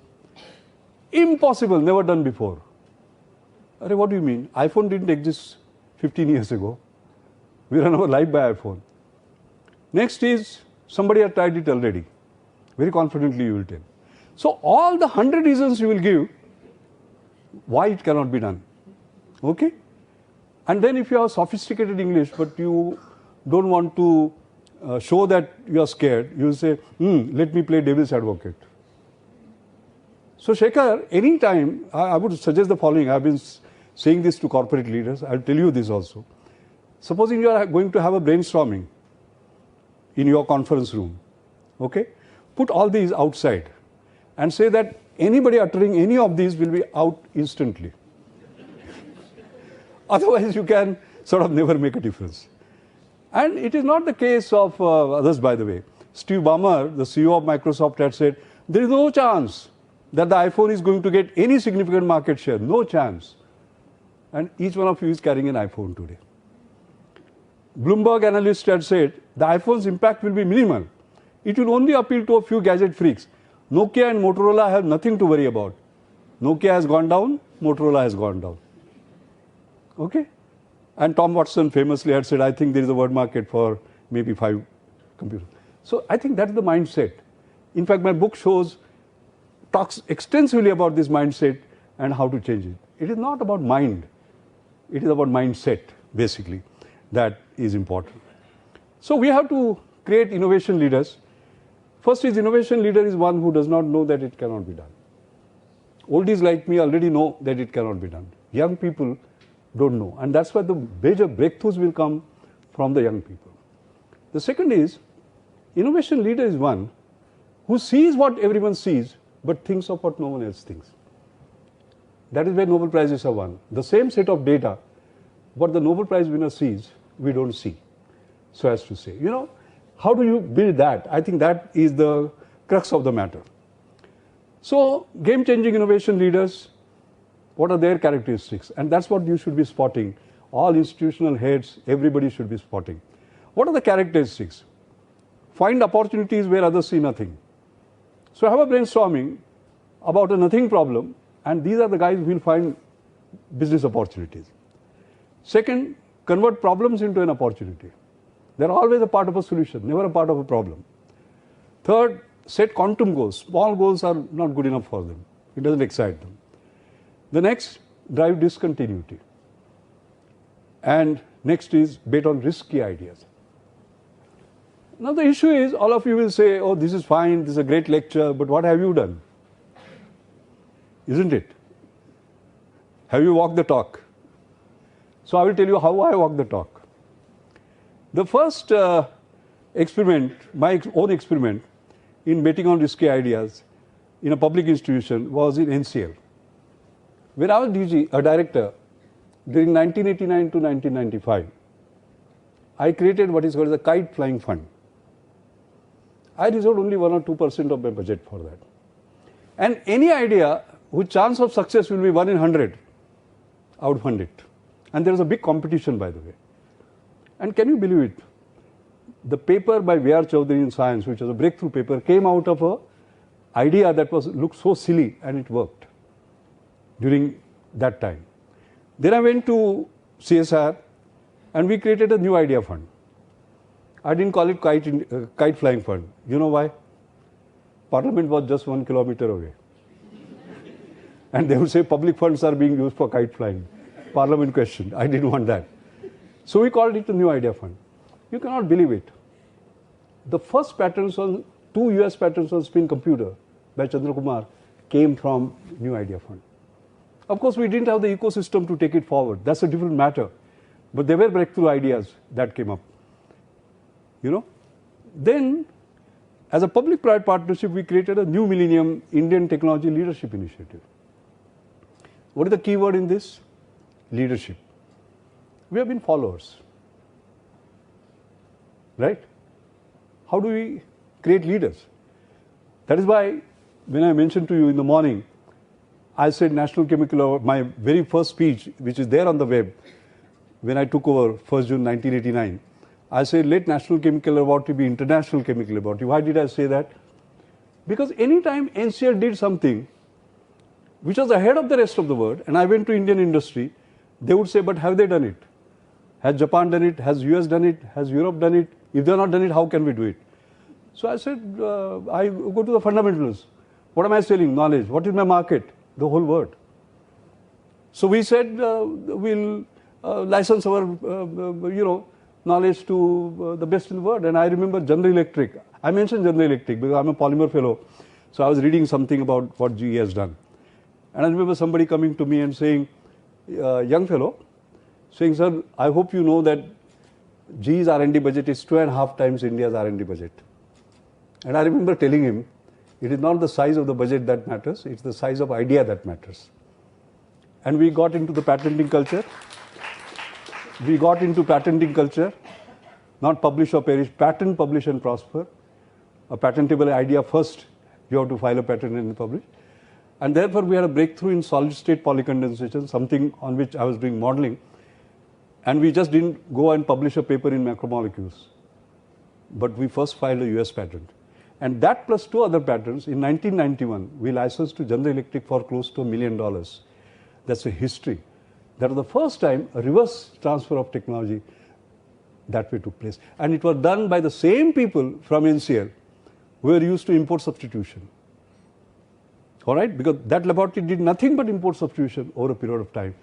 Impossible, never done before. Arey, what do you mean? iPhone didn't exist 15 years ago. We run our life by iPhone. Next is, somebody has tried it already. Very confidently you will tell. So all the 100 reasons you will give why it cannot be done. Okay? And then if you have sophisticated English but you don't want to show that you are scared, you will say, let me play devil's advocate. So Shekhar, anytime, I would suggest the following. I have been saying this to corporate leaders. I will tell you this also. Supposing you are going to have a brainstorming in your conference room, okay? Put all these outside and say that anybody uttering any of these will be out instantly. Otherwise, you can sort of never make a difference. And it is not the case of others, by the way. Steve Ballmer, the CEO of Microsoft, had said, there is no chance that the iPhone is going to get any significant market share. No chance. And each one of you is carrying an iPhone today. Bloomberg analyst had said, the iPhone's impact will be minimal. It will only appeal to a few gadget freaks. Nokia and Motorola have nothing to worry about. Nokia has gone down, Motorola has gone down. Okay? And Tom Watson famously had said, I think there is a world market for maybe 5 computers. So I think that's the mindset. In fact, my book talks extensively about this mindset and how to change it. It is not about mind. It is about mindset, basically. That is important. So we have to create innovation leaders. First is innovation leader is one who does not know that it cannot be done. Oldies like me already know that it cannot be done. Young people don't know. And that's why the major breakthroughs will come from the young people. The second is, innovation leader is one who sees what everyone sees, but thinks of what no one else thinks. That is where Nobel Prizes are won. The same set of data, what the Nobel Prize winner sees, we don't see. So as to say, how do you build that? I think that is the crux of the matter. So, game-changing innovation leaders, what are their characteristics? And that's what you should be spotting. All institutional heads, everybody should be spotting. What are the characteristics? Find opportunities where others see nothing. So have a brainstorming about a nothing problem, and these are the guys who will find business opportunities. Second, convert problems into an opportunity. They are always a part of a solution, never a part of a problem. Third, set quantum goals. Small goals are not good enough for them. It doesn't excite them. The next, drive discontinuity. And next is bet on risky ideas. Now the issue is, all of you will say, oh, this is fine, this is a great lecture, but what have you done? Isn't it? Have you walked the talk? So I will tell you how I walk the talk. The first experiment, my own experiment in betting on risky ideas in a public institution was in NCL. When I was a director during 1989 to 1995, I created what is called the kite flying fund. I reserved only 1 or 2% of my budget for that. And any idea whose chance of success will be 1 in 100, I would fund it. And there was a big competition, by the way. And can you believe it? The paper by V.R. Chaudhary in Science, which was a breakthrough paper, came out of an idea that looked so silly, and it worked during that time. Then I went to CSR and we created a new idea fund. I didn't call it kite flying fund. You know why? Parliament was just 1 kilometer away. And they would say public funds are being used for kite flying. Parliament questioned. I didn't want that. So we called it a new idea fund. You cannot believe it. The first patents on 2 US patents on spin computer by Chandra Kumar came from new idea fund. Of course, we didn't have the ecosystem to take it forward. That's a different matter. But there were breakthrough ideas that came up. Then, as a public-private partnership, we created a new millennium Indian Technology Leadership Initiative. What is the key word in this? Leadership. We have been followers. Right? How do we create leaders? That is why when I mentioned to you in the morning, I said National Chemical Award, my very first speech, which is there on the web, when I took over 1st June 1989, I said let National Chemical Laboratory be International Chemical Laboratory. Why did I say that? Because anytime NCL did something which was ahead of the rest of the world, and I went to Indian industry, they would say, but have they done it? Has Japan done it? Has US done it? Has Europe done it? If they have not done it, how can we do it? So I said, I go to the fundamentals. What am I selling? Knowledge. What is my market? The whole world. So we said, we'll license our, knowledge to the best in the world. And I remember General Electric. I mentioned General Electric because I'm a polymer fellow. So I was reading something about what GE has done. And I remember somebody coming to me and saying, young fellow, saying, sir, I hope you know that GE's R&D budget is 2.5 times India's R&D budget. And I remember telling him, it is not the size of the budget that matters, it's the size of idea that matters. And we got into the patenting culture. Not publish or perish, patent, publish and prosper. A patentable idea first, you have to file a patent and publish. And therefore we had a breakthrough in solid state polycondensation, something on which I was doing modeling. And we just didn't go and publish a paper in macromolecules. But we first filed a US patent. And that plus 2 other patents, in 1991, we licensed to General Electric for close to $1 million. That's a history. That was the first time a reverse transfer of technology that way took place. And it was done by the same people from NCL who were used to import substitution. All right? Because that laboratory did nothing but import substitution over a period of time.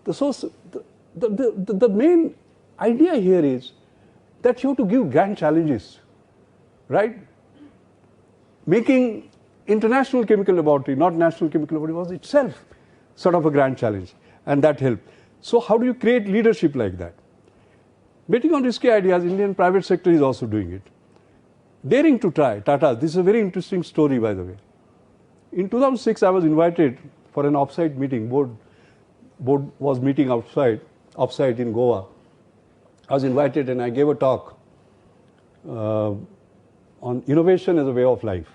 The main idea here is that you have to give grand challenges, right? Making International Chemical Laboratory, not National Chemical Laboratory, was itself sort of a grand challenge, and that helped. So how do you create leadership like that? Betting on risky ideas, Indian private sector is also doing it. Daring to try, Tata, this is a very interesting story, by the way. In 2006, I was invited for an offsite meeting. Board was meeting offsite in Goa. I was invited and I gave a talk on innovation as a way of life.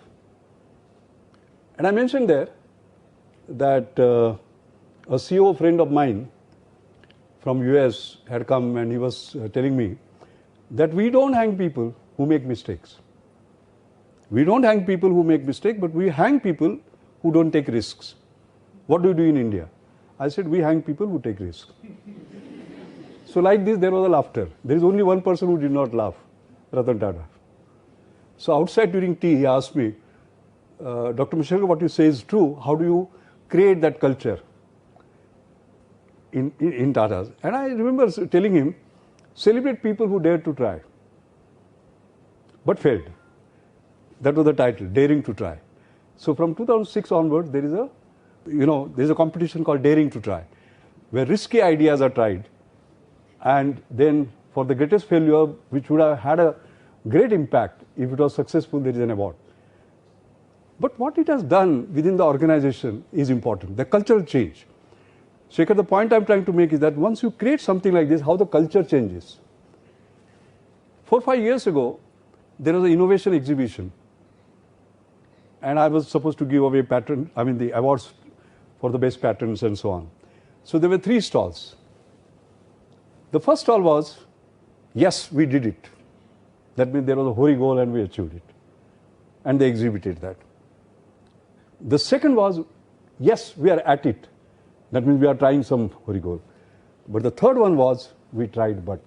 And I mentioned there that a CEO friend of mine from US had come and he was telling me that we don't hang people who make mistakes. We don't hang people who make mistakes, but we hang people who don't take risks. What do you do in India? I said, we hang people who take risks. So like this, there was a laughter. There is only one person who did not laugh, Ratan Tata. So outside during tea, he asked me, Dr. Mishalkar, what you say is true. How do you create that culture in Tata's? And I remember telling him, celebrate people who dared to try, but failed. That was the title, Daring to Try. So from 2006 onwards, there is a competition called Daring to Try, where risky ideas are tried. And then for the greatest failure, which would have had a great impact, if it was successful, there is an award. But what it has done within the organization is important, the cultural change. Shekhar, the point I'm trying to make is that once you create something like this, how the culture changes. 4 or 5 years ago, there was an innovation exhibition. And I was supposed to give away the awards for the best patents and so on. So there were 3 stalls. The first stall was, yes, we did it. That means there was a hoary goal and we achieved it. And they exhibited that. The second was, yes, we are at it. That means we are trying some hoary goal. But the third one was, we tried but.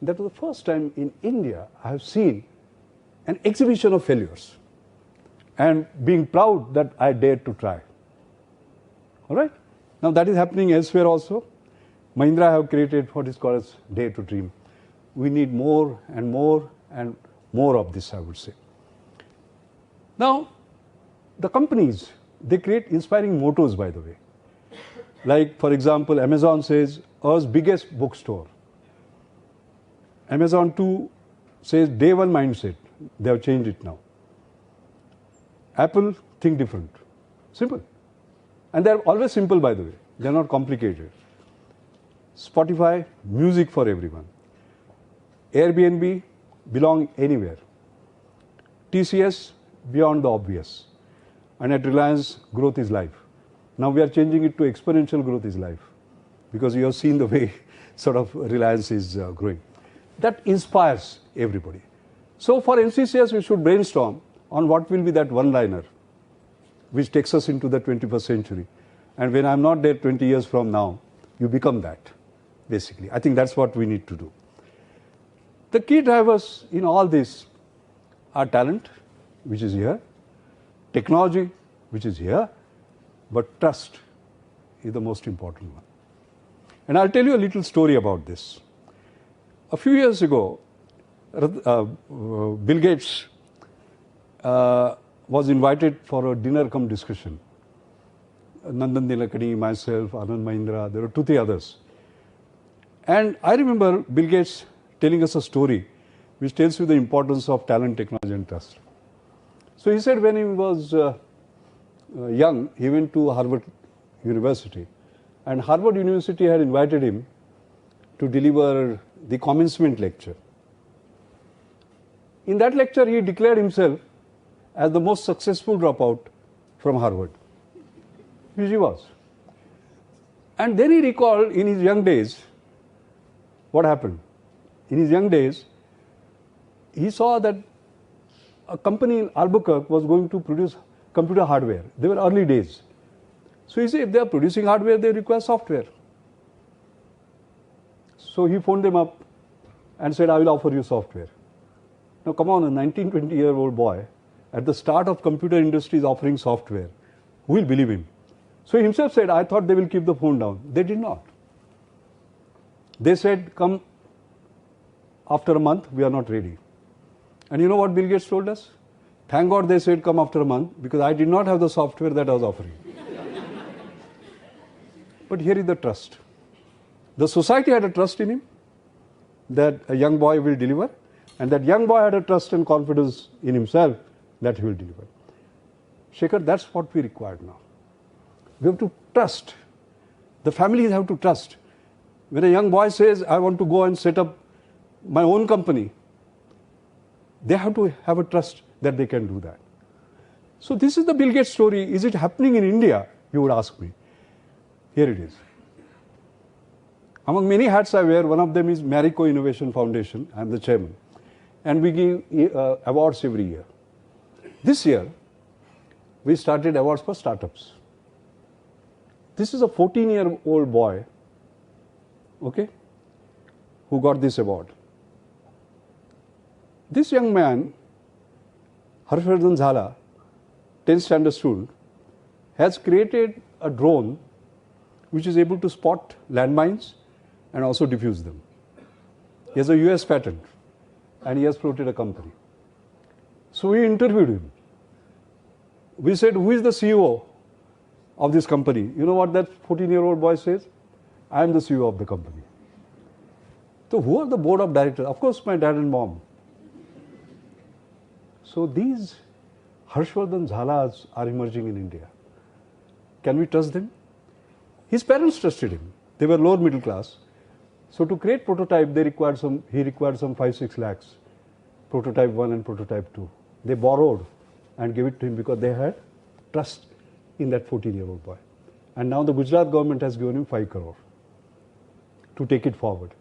That was the first time in India I have seen an exhibition of failures and being proud that I dared to try. All right? Now that is happening elsewhere also. Mahindra have created what is called as Dare to Dream. We need more and more and more of this, I would say. Now, the companies, they create inspiring mottos, by the way. Like, for example, Amazon says, Earth's biggest bookstore. Amazon too says, day one mindset. They have changed it now. Apple, think different. Simple. And they're always simple, by the way. They're not complicated. Spotify, music for everyone. Airbnb, belong anywhere. TCS, beyond the obvious. And at Reliance, growth is life. Now we are changing it to exponential growth is life, because you have seen the way sort of Reliance is growing. That inspires everybody. So for NCCS, we should brainstorm on what will be that one-liner which takes us into the 21st century. And when I'm not there 20 years from now, you become that, basically. I think that's what we need to do. The key drivers in all this are talent, which is here, technology, which is here, but trust is the most important one. And I'll tell you a little story about this. A few years ago, Bill Gates was invited for a dinner cum discussion. Nandan Nilekani, myself, Anand Mahindra, there were 2, 3 others. And I remember Bill Gates telling us a story which tells you the importance of talent, technology and trust. So he said when he was young, he went to Harvard University, and Harvard University had invited him to deliver the commencement lecture. In that lecture, he declared himself as the most successful dropout from Harvard, which he was. And then he recalled in his young days what happened. In his young days, he saw that a company in Albuquerque was going to produce computer hardware. They were early days. So he said, if they are producing hardware, they require software. So he phoned them up and said, I will offer you software. Now come on, a 19, 20-year-old boy at the start of computer industry is offering software. Who will believe him? So he himself said, I thought they will keep the phone down. They did not. They said, come after a month, we are not ready. And you know what Bill Gates told us? Thank God they said come after a month, because I did not have the software that I was offering. But here is the trust. The society had a trust in him that a young boy will deliver, and that young boy had a trust and confidence in himself that he will deliver. Shekhar, that's what we require now. We have to trust. The families have to trust. When a young boy says, I want to go and set up my own company, they have to have a trust that they can do that. So this is the Bill Gates story. Is it happening in India? You would ask me. Here it is. Among many hats I wear, one of them is Marico Innovation Foundation. I am the chairman. And we give awards every year. This year, we started awards for startups. This is a 14-year-old boy, okay, who got this award. This young man, Harshvardhan Jhala, 10th standard student, has created a drone which is able to spot landmines and also defuse them. He has a US patent and he has floated a company. So we interviewed him. We said, who is the CEO of this company? You know what that 14-year-old boy says? I am the CEO of the company. So who are the board of directors? Of course, my dad and mom. So these Harshvardhan Jhalas are emerging in India. Can we trust them? His parents trusted him. They were lower middle class. So to create prototype, he required some 5-6 lakhs. Prototype 1 and prototype 2. They borrowed and gave it to him because they had trust in that 14-year-old boy. And now the Gujarat government has given him 5 crore to take it forward.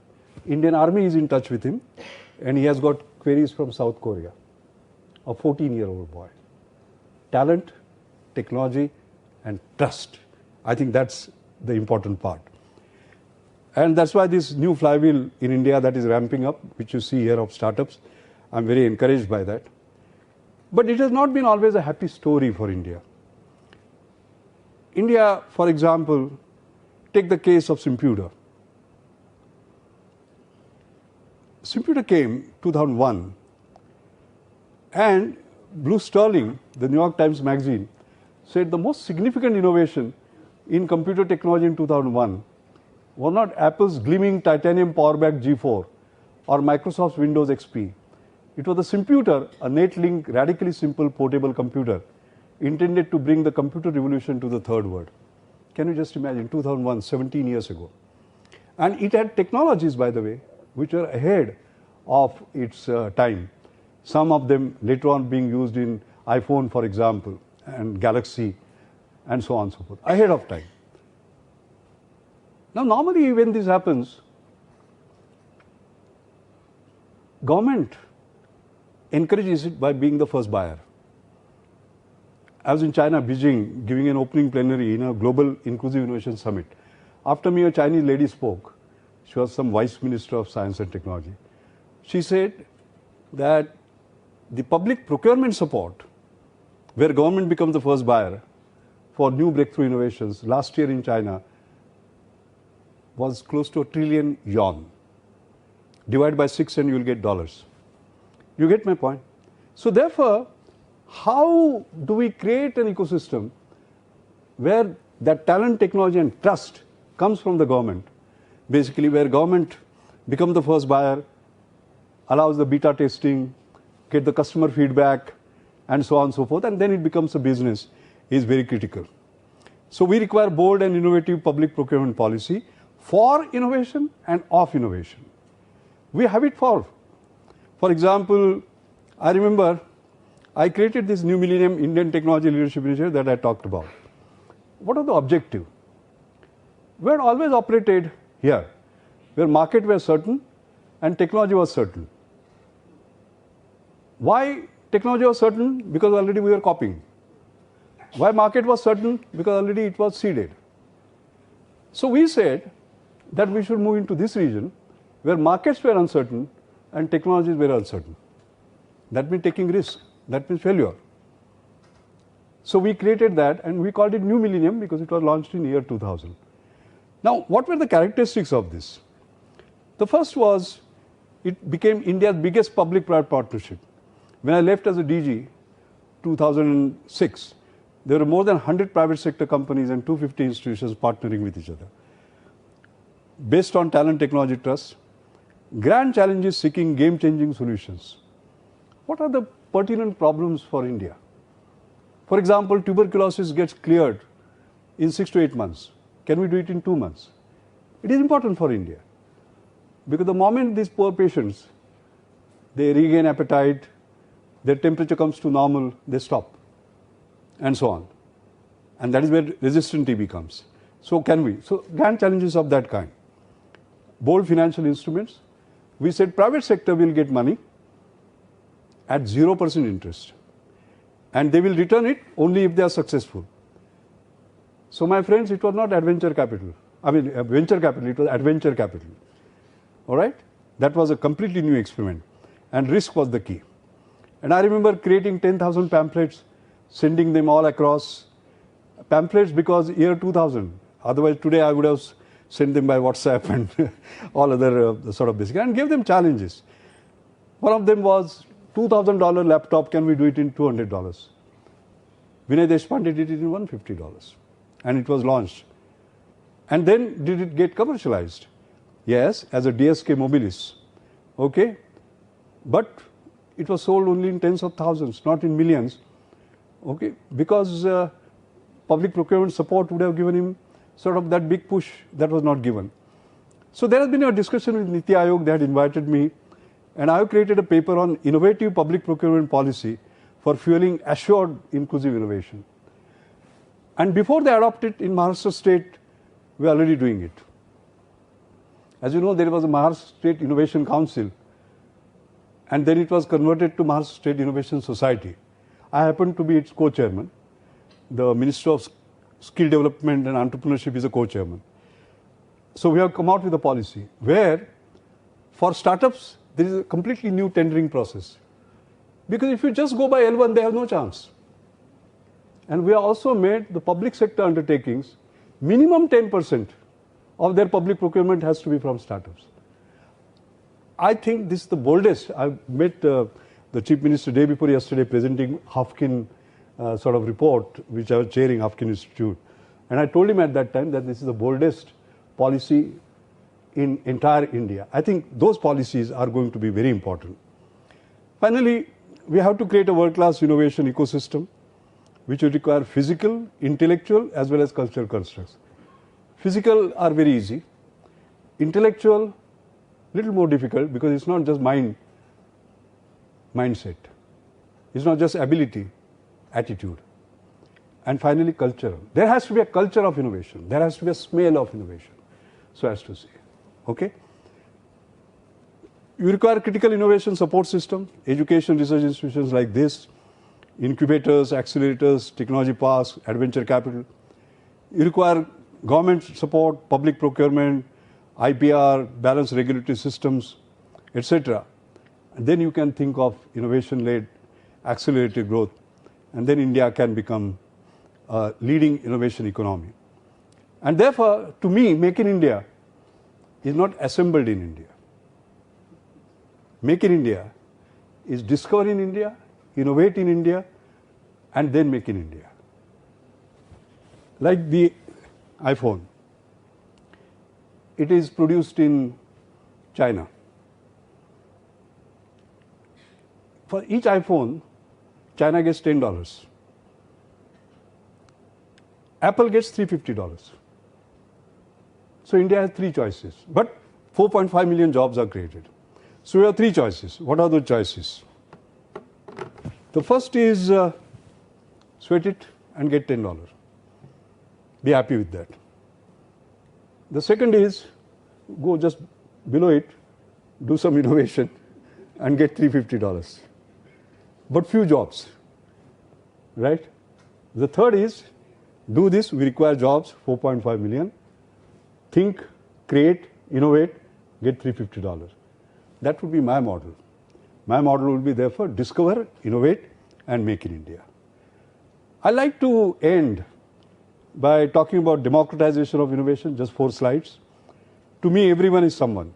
Indian Army is in touch with him, and he has got queries from South Korea. A 14-year-old boy. Talent, technology, and trust. I think that's the important part. And that's why this new flywheel in India that is ramping up, which you see here of startups, I'm very encouraged by that. But it has not been always a happy story for India. India, for example, take the case of Simputer. Simputer came 2001, and Blue Sterling, the New York Times magazine, said the most significant innovation in computer technology in 2001 was not Apple's gleaming titanium PowerBack G4 or Microsoft's Windows XP. It was the Simputer, a net-link, radically simple portable computer intended to bring the computer revolution to the third world. Can you just imagine, 2001, 17 years ago. And it had technologies, by the way, which were ahead of its time. Some of them later on being used in iPhone, for example, and Galaxy, and so on and so forth, ahead of time. Now, normally when this happens, government encourages it by being the first buyer. I was in China, Beijing, giving an opening plenary in a global inclusive innovation summit. After me, a Chinese lady spoke. She was some vice minister of science and technology. She said that the public procurement support, where government becomes the first buyer for new breakthrough innovations, last year in China was close to 1 trillion yuan. Divide by 6 and you will get dollars. You get my point? So therefore, how do we create an ecosystem where that talent, technology and trust comes from the government, basically where government becomes the first buyer, allows the beta testing, get the customer feedback and so on and so forth, and then it becomes a business, is very critical. So we require bold and innovative public procurement policy for innovation and of innovation. We have it for example, I remember I created this New Millennium Indian Technology Leadership Initiative that I talked about. What are the objective? We had always operated here, where market was certain and technology was certain. Why technology was certain? Because already we were copying. Why market was certain? Because already it was seeded. So we said that we should move into this region where markets were uncertain and technologies were uncertain. That means taking risk. That means failure. So we created that and we called it New Millennium because it was launched in year 2000. Now, what were the characteristics of this? The first was it became India's biggest public-private partnership. When I left as a DG, 2006, there were more than 100 private sector companies and 250 institutions partnering with each other. Based on talent, technology, trust, grand challenges seeking game-changing solutions. What are the pertinent problems for India? For example, tuberculosis gets cleared in 6 to 8 months. Can we do it in 2 months? It is important for India because the moment these poor patients, they regain appetite, their temperature comes to normal, they stop and so on. And that is where resistant TB comes. So can we? So grand challenges of that kind. Bold financial instruments. We said private sector will get money at 0% interest and they will return it only if they are successful. So my friends, it was not adventure capital. I mean venture capital, it was adventure capital. Alright? That was a completely new experiment and risk was the key. And I remember creating 10,000 pamphlets, sending them all across. Pamphlets because year 2000, otherwise today I would have sent them by WhatsApp and all other sort of basic, and gave them challenges. One of them was $2,000 laptop, can we do it in $200? Vinay Deshpande did it in $150 and it was launched. And then did it get commercialized? Yes, as a DSK Mobilis, okay, but it was sold only in tens of thousands, not in millions, okay, because public procurement support would have given him sort of that big push that was not given. So there has been a discussion with Niti Aayog, they had invited me, and I have created a paper on innovative public procurement policy for fueling assured inclusive innovation. And before they adopt it in Maharashtra state, we are already doing it. As you know, there was a Maharashtra State Innovation Council, and then it was converted to Maharashtra State Innovation Society. I happen to be its co-chairman. The Minister of Skill Development and Entrepreneurship is a co-chairman. So we have come out with a policy where for startups, there is a completely new tendering process. Because if you just go by L1, they have no chance. And we have also made the public sector undertakings, minimum 10% of their public procurement has to be from startups. I think this is the boldest. I met the Chief Minister day before yesterday presenting Hafkin sort of report, which I was chairing, Hafkin Institute. And I told him at that time that this is the boldest policy in entire India. I think those policies are going to be very important. Finally, we have to create a world-class innovation ecosystem, which will require physical, intellectual, as well as cultural constructs. Physical are very easy. Intellectual, little more difficult because it's not just mindset. It's not just ability, attitude. And finally, cultural. There has to be a culture of innovation. There has to be a smell of innovation, so as to say. Okay? You require critical innovation support system, education research institutions like this, incubators, accelerators, technology parks, adventure capital. You require government support, public procurement, IPR, balanced regulatory systems, etc. And then you can think of innovation-led accelerated growth, and then India can become a leading innovation economy. And therefore, to me, Make in India is not assembled in India. Make in India is discover in India, innovate in India, and then make in India. Like the iPhone, it is produced in China. For each iPhone, China gets $10. Apple gets $350. So India has three choices, but 4.5 million jobs are created. So we have three choices. What are those choices? The first is sweat it and get $10. Be happy with that. The second is go just below it, do some innovation and get $350. But few jobs, right? The third is do this, we require jobs, 4.5 million. Think, create, innovate, get $350. That would be my model. My model would be therefore discover, innovate and make in India. I like to end by talking about democratization of innovation, just 4 slides. To me, everyone is someone.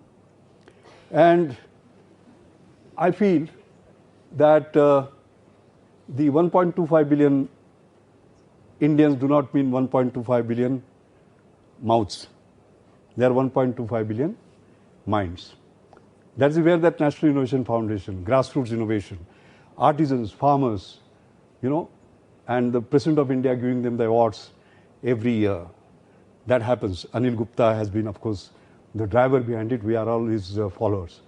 And I feel that the 1.25 billion Indians do not mean 1.25 billion mouths. They are 1.25 billion minds. That is where that National Innovation Foundation, grassroots innovation, artisans, farmers, and the President of India giving them the awards every year. That happens. Anil Gupta has been, of course, the driver behind it. We are all his followers.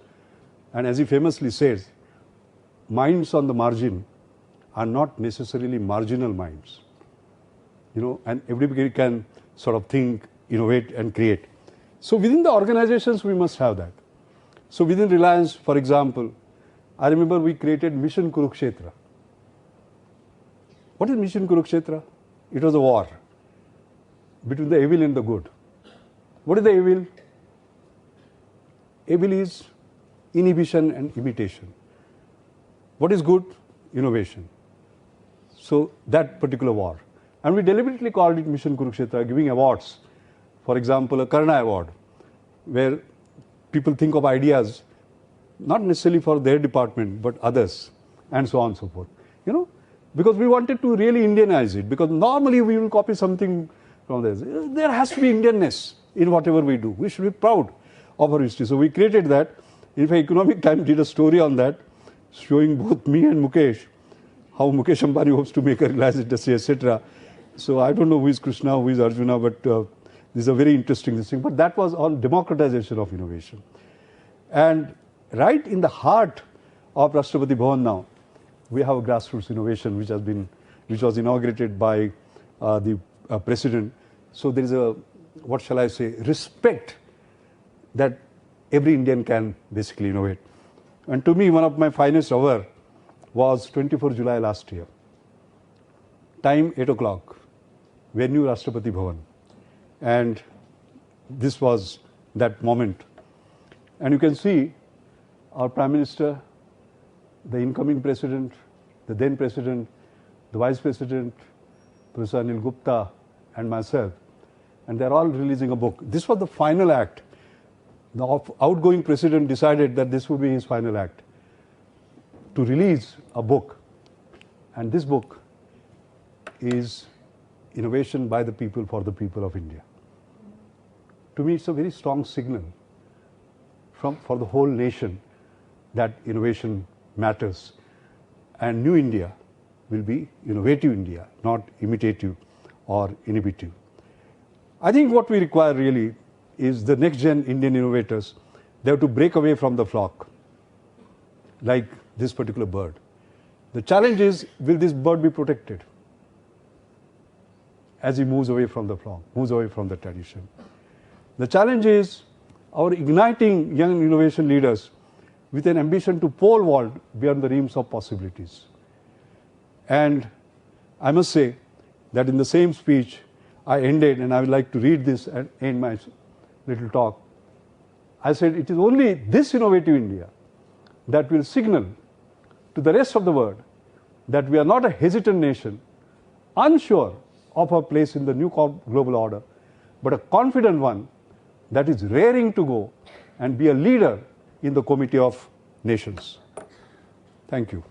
And as he famously says, minds on the margin are not necessarily marginal minds. And everybody can sort of think, innovate and create. So within the organizations, we must have that. So within Reliance, for example, I remember we created Mission Kurukshetra. What is Mission Kurukshetra? It was a war between the evil and the good. What is the evil? Evil is inhibition and imitation. What is good? Innovation. So that particular war. And we deliberately called it Mission Kurukshetra, giving awards. For example, a Karna Award, where people think of ideas, not necessarily for their department, but others, and so on and so forth. Because we wanted to really Indianize it, because normally we will copy something from this. There has to be Indianness in whatever we do. We should be proud of our history. So we created that. In fact, Economic Times did a story on that, showing both me and Mukesh, how Mukesh Ambani hopes to make a Reliance industry, etc. So I don't know who is Krishna, who is Arjuna, but this is a very interesting thing. But that was on democratization of innovation. And right in the heart of Rashtrapati Bhavan now, we have a grassroots innovation which was inaugurated by the president. So there is a, what shall I say, respect that every Indian can basically innovate. And to me, one of my finest hour was 24 July last year. Time 8 o'clock, venue Rashtrapati Bhavan. And this was that moment. And you can see our Prime Minister, the incoming President, the then President, the Vice President, Professor Anil Gupta, and myself. And they're all releasing a book. This was the final act. The outgoing President decided that this would be his final act, to release a book. And this book is Innovation by the People for the People of India. To me, it's a very strong signal for the whole nation that innovation matters. And New India will be innovative India, not imitative or inhibitive. I think what we require really is the next gen Indian innovators. They have to break away from the flock, like this particular bird. The challenge is, will this bird be protected as he moves away from the flock, moves away from the tradition? The challenge is our igniting young innovation leaders with an ambition to pole vault beyond the realms of possibilities. And I must say that in the same speech I ended, and I would like to read this and end my little talk. I said, it is only this innovative India that will signal to the rest of the world that we are not a hesitant nation, unsure of our place in the new global order, but a confident one that is raring to go and be a leader in the Committee of Nations. Thank you.